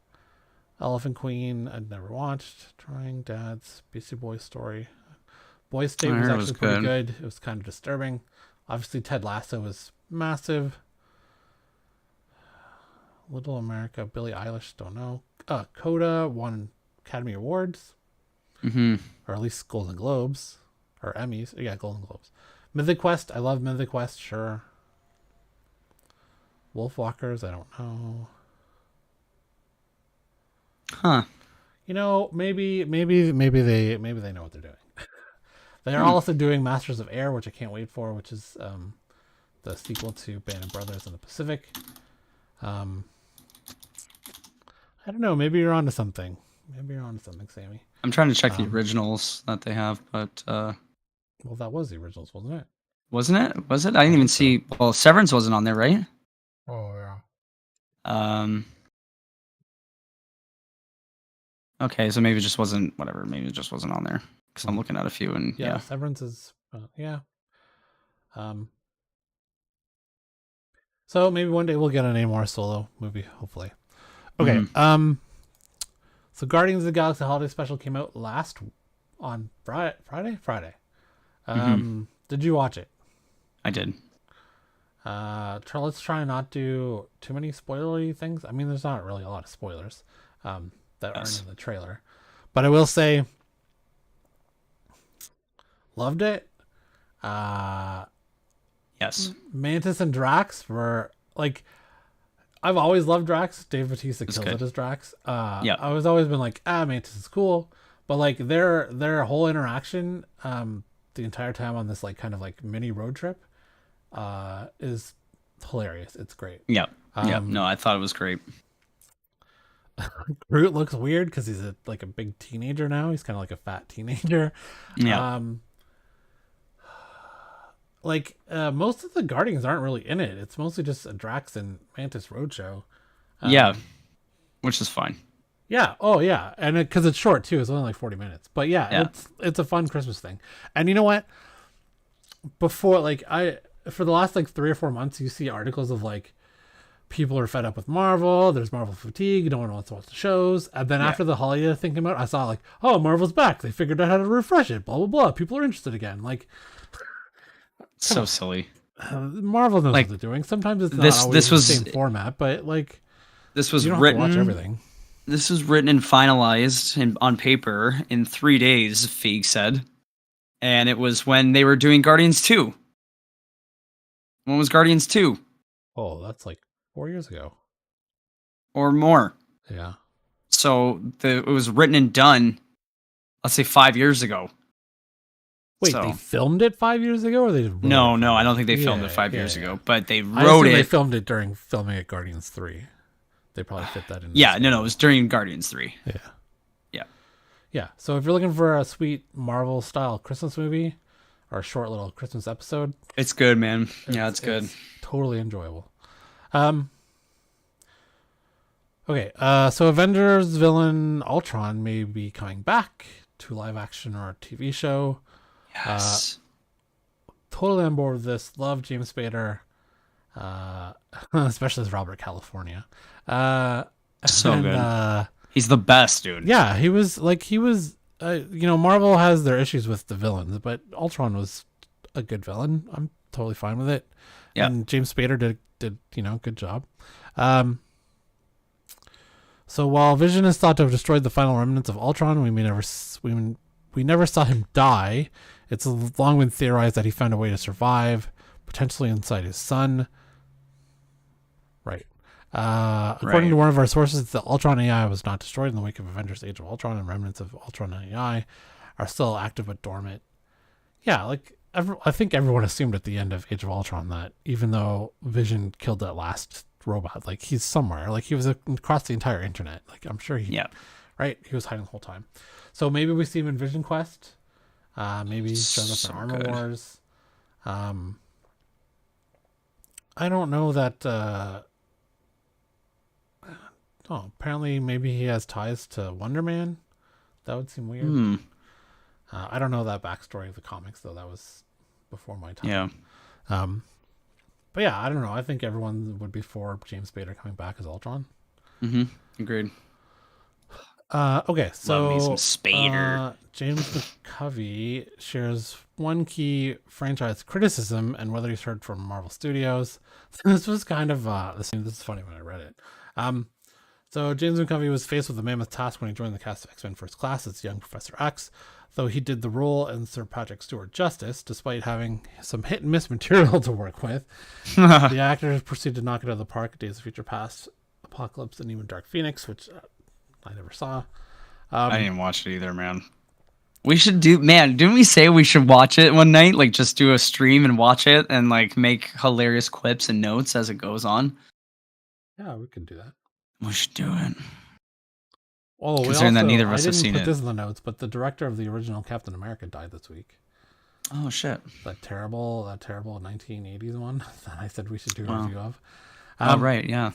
Elephant Queen, I'd never watched. Trying Dads, Beastie Boys Story. Boys State was actually pretty good. It was kind of disturbing. Obviously, Ted Lasso was massive. Little America, Billie Eilish, don't know. Coda won Academy Awards. Or at least Golden Globes. Or Emmys. Yeah, Golden Globes. Mythic Quest, I love Mythic Quest, sure. Wolfwalkers, I don't know. Huh. You know, maybe they know what they're doing. They are also doing Masters of Air, which I can't wait for, which is the sequel to Band of Brothers in the Pacific. I don't know. Maybe you're onto something. Sammy. I'm trying to check the originals that they have, but well, that was the originals, wasn't it? Wasn't it? Was it? I didn't even see. Well, Severance wasn't on there, right? Oh yeah. Okay, so maybe it just wasn't. Whatever. Maybe it just wasn't on there because I'm looking at a few and yeah. Severance is yeah. So maybe one day we'll get an Namor solo movie, hopefully. Okay. So Guardians of the Galaxy Holiday Special came out on Friday. Did you watch it? I did. Let's try not do too many spoilery things. I mean, there's not really a lot of spoilers that aren't in the trailer, but I will say, loved it. Yes. Mantis and Drax were like, I've always loved Drax. Dave Bautista kills it as Drax. I was always been like, Mantis is cool, but like their whole interaction the entire time on this like kind of like mini road trip is hilarious. It's great. Yeah. No, I thought it was great. Groot looks weird because he's a big teenager now. He's kind of like a fat teenager. Yeah. Most of the Guardians aren't really in it. It's mostly just a Drax and Mantis roadshow. Which is fine. Yeah. Oh yeah, and because it's short too, it's only like 40 minutes. But yeah, it's a fun Christmas thing. And you know what? Before for the last 3 or 4 months, you see articles of people are fed up with Marvel. There's Marvel fatigue. No one wants to watch the shows. And then after the holiday thing came out, I saw oh, Marvel's back. They figured out how to refresh it. Blah blah blah. People are interested again. So silly. Marvel knows what they're doing. Sometimes it's not always the same format, but this was you don't written. Have to watch everything. This was written and finalized on paper in 3 days. Feig said, and it was when they were doing Guardians 2. When was Guardians 2? Oh, that's 4 years ago or more. Yeah. So it was written and done. Let's say 5 years ago. Wait, they filmed it 5 years ago, or they just No, I don't think they filmed it 5 years ago, but they wrote it. They filmed it during filming at Guardians 3. They probably fit that in. No, it was during Guardians 3. Yeah. So if you're looking for a sweet Marvel style Christmas movie or a short little Christmas episode, it's good, man. It's good. It's totally enjoyable. Okay, so Avengers villain Ultron may be coming back to live action or a TV show. Yes. Totally on board with this. Love James Spader, especially as Robert California. So good. He's the best, dude. Yeah, he was. Marvel has their issues with the villains, but Ultron was a good villain. I'm totally fine with it. Yeah. And James Spader did good job. So while Vision is thought to have destroyed the final remnants of Ultron, we never saw him die. It's long been theorized that he found a way to survive, potentially inside his son. Right. According to one of our sources, the Ultron AI was not destroyed in the wake of Avengers Age of Ultron, and remnants of Ultron AI are still active but dormant. Yeah, I think everyone assumed at the end of Age of Ultron that even though Vision killed that last robot, like he's somewhere, like he was across the entire internet. Like I'm sure he, Yeah. right? He was hiding the whole time. So maybe we see him in Vision Quest. Maybe he shows up So in Armor good. Wars. I don't know that. Oh, apparently maybe he has ties to Wonder Man. That would seem weird. Hmm. I don't know that backstory of the comics though. That was before my time. Yeah. But yeah, I don't know. I think everyone would be for James Spader coming back as Ultron. Mm-hmm. Agreed. Okay, so Love me some Spader. James McCovey shares one key franchise criticism and whether he's heard from Marvel Studios. This was kind of this is funny when I read it. So James McCovey was faced with a mammoth task when he joined the cast of X-Men First Class as young Professor X. Though he did the role and Sir Patrick Stewart justice, despite having some hit and miss material to work with, the actors proceeded to knock it out of the park. Days of Future Past, Apocalypse, and even Dark Phoenix, which I never saw. I didn't watch it either, man. We should didn't we say we should watch it one night? Like just do a stream and watch it and like make hilarious clips and notes as it goes on? Yeah, we can do that. We should do it. Oh, considering that neither of us I have didn't seen put it. this in the notes, but the director of the original Captain America died this week. Oh shit! That terrible 1980s one that I said we should do a review of. Right, yeah.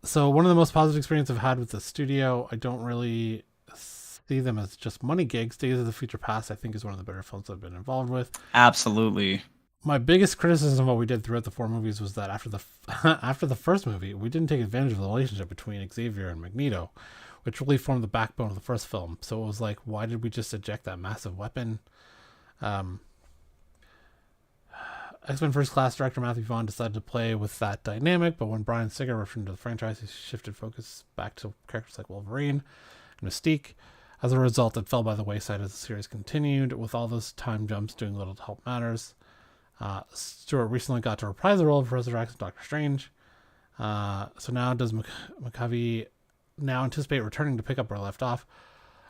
So one of the most positive experiences I've had with the studio, I don't really see them as just money gigs. Days of the Future Past, I think, is one of the better films I've been involved with. Absolutely. My biggest criticism of what we did throughout the 4 movies was that after the first movie, we didn't take advantage of the relationship between Xavier and Magneto, which really formed the backbone of the first film. So it was like, why did we just eject that massive weapon? X-Men First Class director Matthew Vaughn decided to play with that dynamic, but when Bryan Singer returned to the franchise, he shifted focus back to characters like Wolverine and Mystique. As a result, it fell by the wayside as the series continued, with all those time jumps doing little to help matters. Stewart recently got to reprise the role of Professor X and Doctor Strange. So now does McCovey now anticipate returning to pick up where I left off?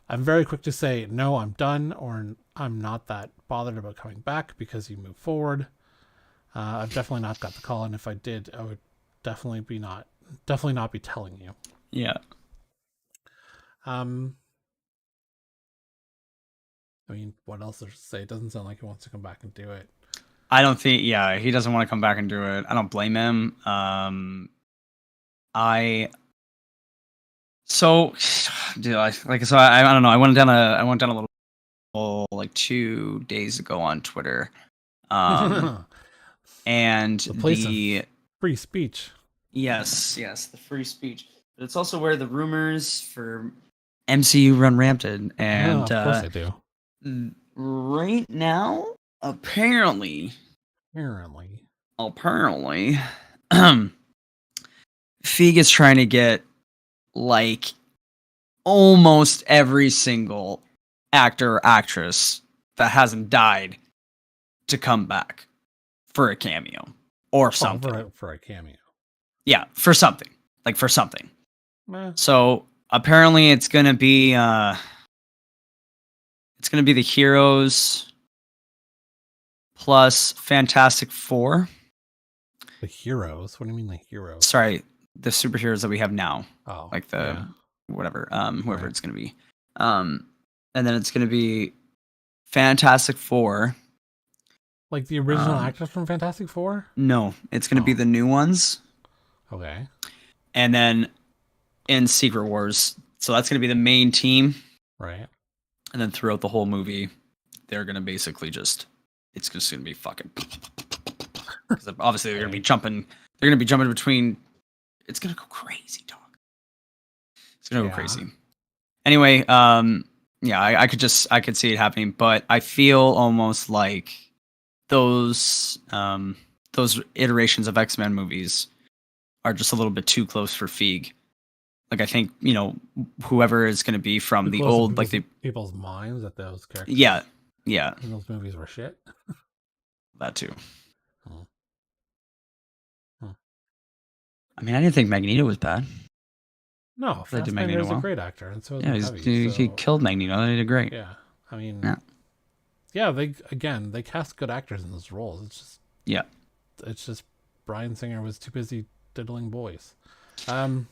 I'm very quick to say, no, I'm done, or I'm not that bothered about coming back because you move forward. I've definitely not got the call, and if I did, I would definitely not be telling you. Yeah. I mean, what else is there to say? It doesn't sound like he wants to come back and do it. I don't think, he doesn't want to come back and do it. I don't blame him. I don't know. I went down a little like 2 days ago on Twitter. And the place of free speech. Yes, the free speech. But it's also where the rumors for MCU run rampant. And of course they do. Right now, apparently, Feig is trying to get like almost every single actor or actress that hasn't died to come back for a cameo or something. For a cameo. Yeah, for something. So apparently it's gonna be the heroes plus Fantastic Four. The heroes? What do you mean the heroes? Sorry, the superheroes that we have now. Oh, like whatever, whoever it's gonna be. And then it's gonna be Fantastic Four. Like the original actors from Fantastic Four? No, it's gonna be the new ones. Okay. And then in Secret Wars, so that's gonna be the main team. Right. And then throughout the whole movie, they're gonna basically it's just gonna be fucking. Because obviously they're gonna be jumping. They're gonna be jumping between. It's gonna go crazy, dog. It's gonna go crazy. Anyway, I could see it happening, but I feel almost like those iterations of X-Men movies are just a little bit too close for Feig. Like I think whoever is going to be from the old people's minds that those characters. Yeah. And those movies were shit. That too. Oh. I mean, I didn't think Magneto was bad. No, Fassbender is a great actor, and so is he killed Magneto. He did great. Yeah, I mean, yeah, they cast good actors in those roles. Yeah. It's just Bryan Singer was too busy diddling boys, to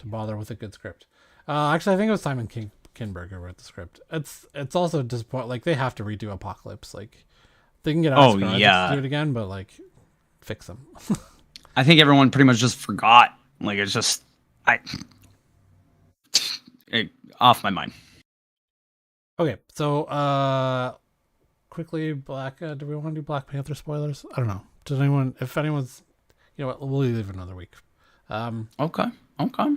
bother with a good script. Actually, I think it was Simon Kinberg who wrote the script. It's also disappointing. Like, they have to redo Apocalypse. Like, they can get Oh Oscar Isaac to yeah. do it again, but like, fix them. I think everyone pretty much just forgot. Like it's just I off my mind. Okay, so quickly, do we want to do Black Panther spoilers? I don't know. Does anyone? If anyone's, you know what, we'll leave it another week. Okay. Okay.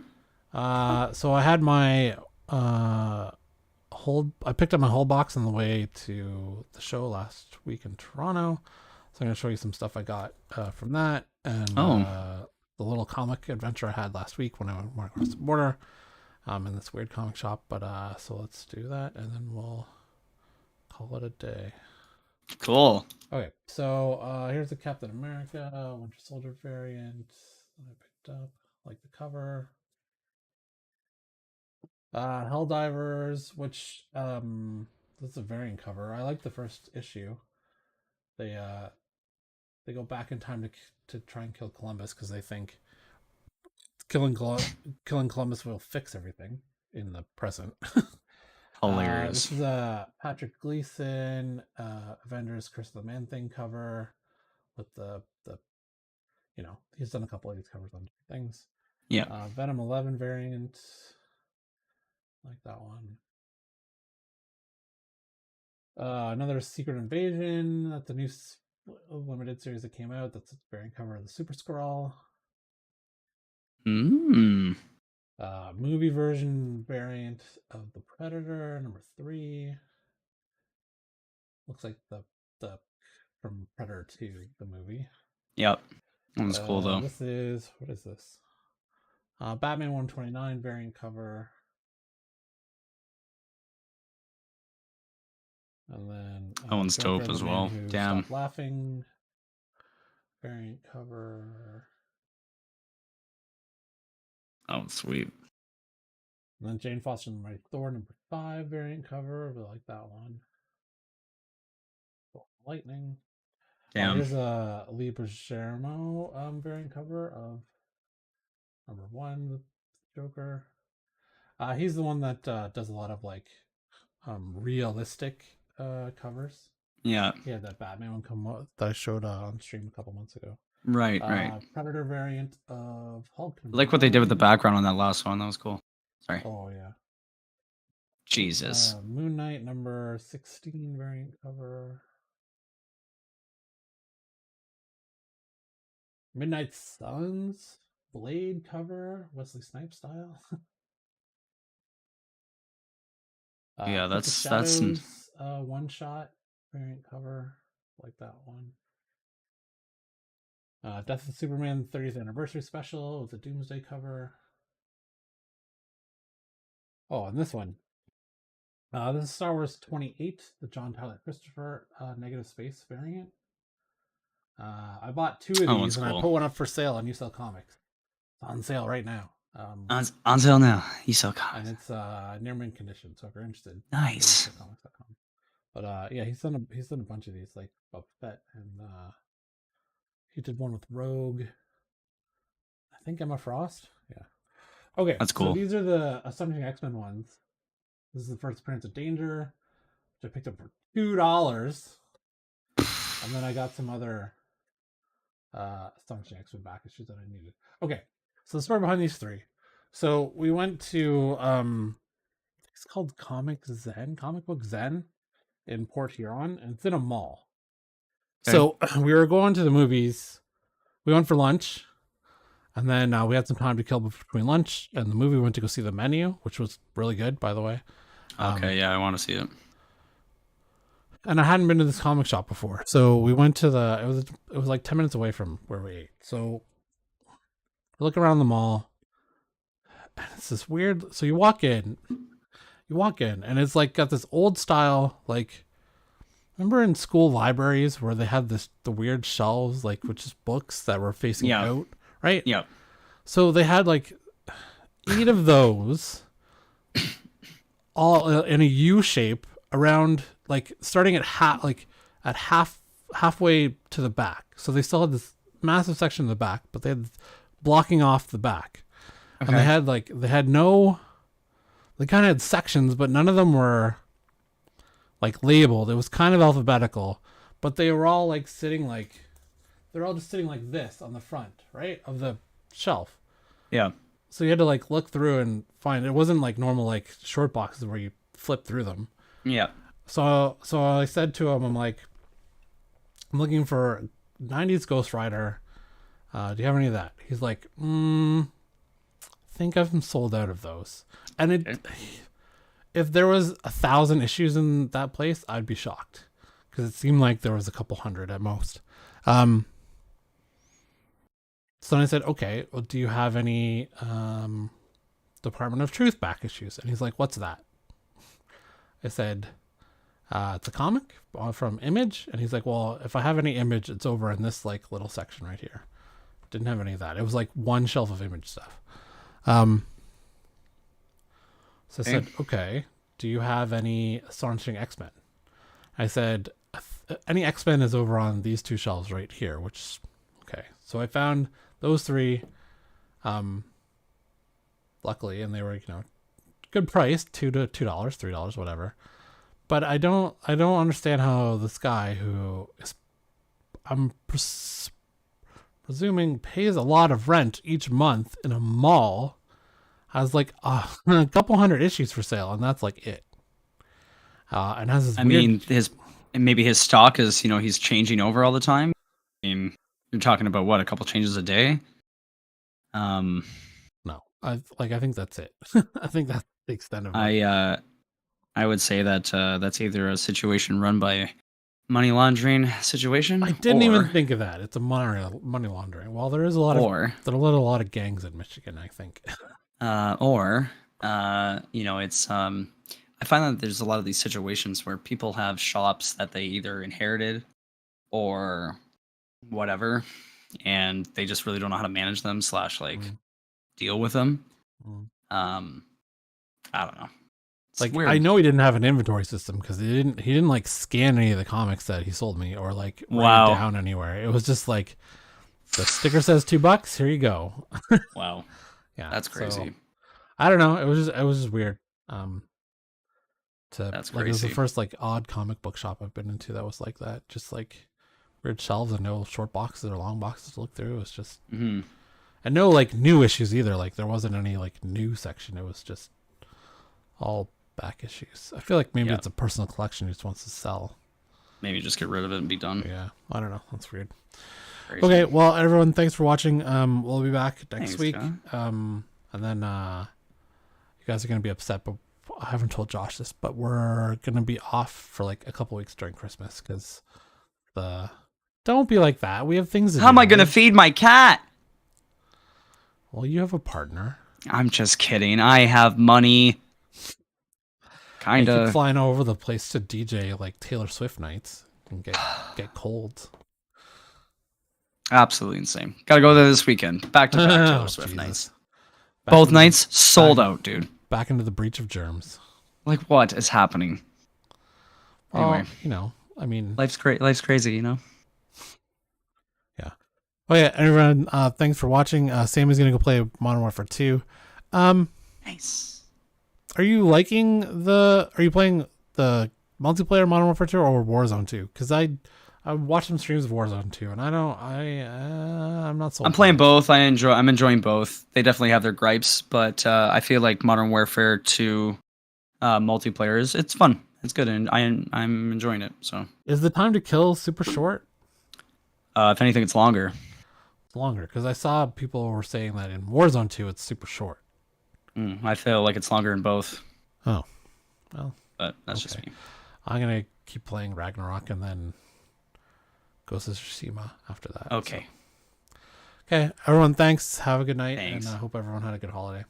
So I had my I picked up my whole box on the way to the show last week in Toronto. So I'm gonna show you some stuff I got from that, and the little comic adventure I had last week when I went across the border, in this weird comic shop. But so let's do that, and then we'll call it a day. Cool. Okay, so here's the Captain America Winter Soldier variant that I picked up. Like the cover. Helldivers, which this is a variant cover. I like the first issue. They go back in time to try and kill Columbus because they think killing Columbus will fix everything in the present. Hilarious. This is a Patrick Gleason Avengers Curse of the Man Thing cover with the he's done a couple of these covers on different things. Yeah. Venom 11 variant, like that one. Another Secret Invasion. That's a new limited series that came out. That's a variant cover of the Super Skrull. Movie version variant of the Predator, number 3. Looks like the from Predator 2, the movie. Yep. That one's cool though. What is this? Batman 129 variant cover. And then That one's Joker, dope as the Man well. Who Damn. Stopped Laughing variant cover. Oh, sweet. And then Jane Foster and Mighty Thor, number 5 variant cover. I like that one. Lightning. Damn. Here's a Lee Bergermo variant cover of number 1, the Joker. He's the one that does a lot of like realistic covers. Yeah. Yeah, that Batman one come up that I showed on stream a couple months ago. Right. Predator variant of Hulk. I like what they did with the background on that last one. That was cool. Sorry. Oh yeah. Jesus. Moon Knight number 16 variant cover. Midnight Suns Blade cover, Wesley Snipes style. Yeah, that's Shadows, one shot variant cover, like that one. Death of Superman 30th anniversary special with a Doomsday cover. Oh, and this one. This is Star Wars 28, the John Tyler Christopher negative space variant. I bought 2 of these and cool. I put one up for sale on You Sell Comics. It's on sale right now. On sale now. You Sell Comics. And it's near mint condition, so if you're interested, nice. But yeah, he's done a bunch of these, like Boba Fett, and he did one with Rogue. I think Emma Frost. Yeah. Okay, that's cool. So these are the Astonishing X-Men ones. This is the first appearance of Danger, which I picked up for $2. And then I got some other Astonishing X-Men back issues that I needed. Okay, so the story behind these 3. So we went to it's called Comic Book Zen in Port Huron, and it's in a mall. Okay. So we were going to the movies. We went for lunch, and then we had some time to kill between lunch and the movie. We went to go see The Menu, which was really good, by the way. Okay, yeah, I want to see it. And I hadn't been to this comic shop before, so we went to it was like 10 minutes away from where we ate. So we look around the mall, and it's this weird. So you walk in, and it's like got this old style, like, remember in school libraries where they had the weird shelves, like, with just books that were facing out, right? Yeah. So they had like 8 of those, all in a U shape, around, like starting at halfway to the back. So they still had this massive section in the back, but they had blocking off the back. Okay. And they kind of had sections, but none of them were like labeled. It was kind of alphabetical, but they were all like they're all just sitting like this on the front, right, of the shelf. Yeah. So you had to like look through and find. It wasn't like normal like short boxes where you flip through them. Yeah. So I said to him, I'm like, I'm looking for 90s Ghost Rider. Do you have any of that? He's like, I think I've sold out of those. And if there was 1,000 issues in that place, I'd be shocked, because it seemed like there was a couple hundred at most. So then I said, okay, well, do you have any Department of Truth back issues? And he's like, what's that? I said, it's a comic from Image. And he's like, well, if I have any Image, it's over in this like little section right here. Didn't have any of that. It was like one shelf of Image stuff. So I said, okay, do you have any Astonishing X-Men? I said, any X-Men is over on these two shelves right here, which, okay. So I found those three, luckily, and they were, good price, $2 to $2, $3, whatever. But I don't understand how this guy, who is, I'm presuming pays a lot of rent each month in a mall, has like a couple hundred issues for sale, and that's like it. And has this maybe his stock is, he's changing over all the time. I mean, you're talking about what, a couple changes a day? No, I think that's it. I think that's the extent of it. I would say that that's either a situation run by money laundering situation. I didn't even think of that. It's a money laundering. Well, there is a lot of gangs in Michigan, I think. It's I find that there's a lot of these situations where people have shops that they either inherited or whatever, and they just really don't know how to manage them / deal with them. I don't know. It's like weird. I know he didn't have an inventory system, because he didn't like scan any of the comics that he sold me, or like write it down anywhere. It was just like, the sticker says $2. Here you go. Wow. Yeah, that's crazy. So, I don't know. It was just weird. That's crazy. It was the first like odd comic book shop I've been into that was like that. Just like weird shelves and no short boxes or long boxes to look through. It was just, and no like new issues either. Like there wasn't any like new section. It was just all back issues. I feel like maybe it's a personal collection he just wants to sell. Maybe just get rid of it and be done. Yeah, I don't know. That's weird. Crazy. Okay, well, everyone, thanks for watching. We'll be back next week. And then you guys are gonna be upset, but I haven't told Josh this, but we're gonna be off for like a couple weeks during Christmas, because don't be like that. We have things to do. How am I gonna feed my cat? Well, you have a partner. I'm just kidding. I have money. Kinda. I keep flying all over the place to DJ like Taylor Swift nights and get cold. Absolutely insane. Gotta go there this weekend. Back to back Taylor Swift nights. Both nights sold out, dude. Back into the breach of germs. Like, what is happening? Anyway, I mean, life's crazy, Yeah. Oh yeah, everyone. Thanks for watching. Sammy's gonna go play Modern Warfare 2. Nice. Are you playing the multiplayer Modern Warfare 2 or Warzone 2? Because I watched some streams of Warzone 2, and I'm not so. I'm playing both. I'm enjoying both. They definitely have their gripes, but I feel like Modern Warfare 2 multiplayer it's fun. It's good, and I'm enjoying it. So is the time to kill super short? If anything, it's longer. It's longer, because I saw people were saying that in Warzone 2 it's super short. I feel like it's longer in both. Oh, well, but that's just me. I'm gonna keep playing Ragnarok and then Ghost of Tsushima after that. Okay. So. Okay, everyone, thanks. Have a good night, and I hope everyone had a good holiday.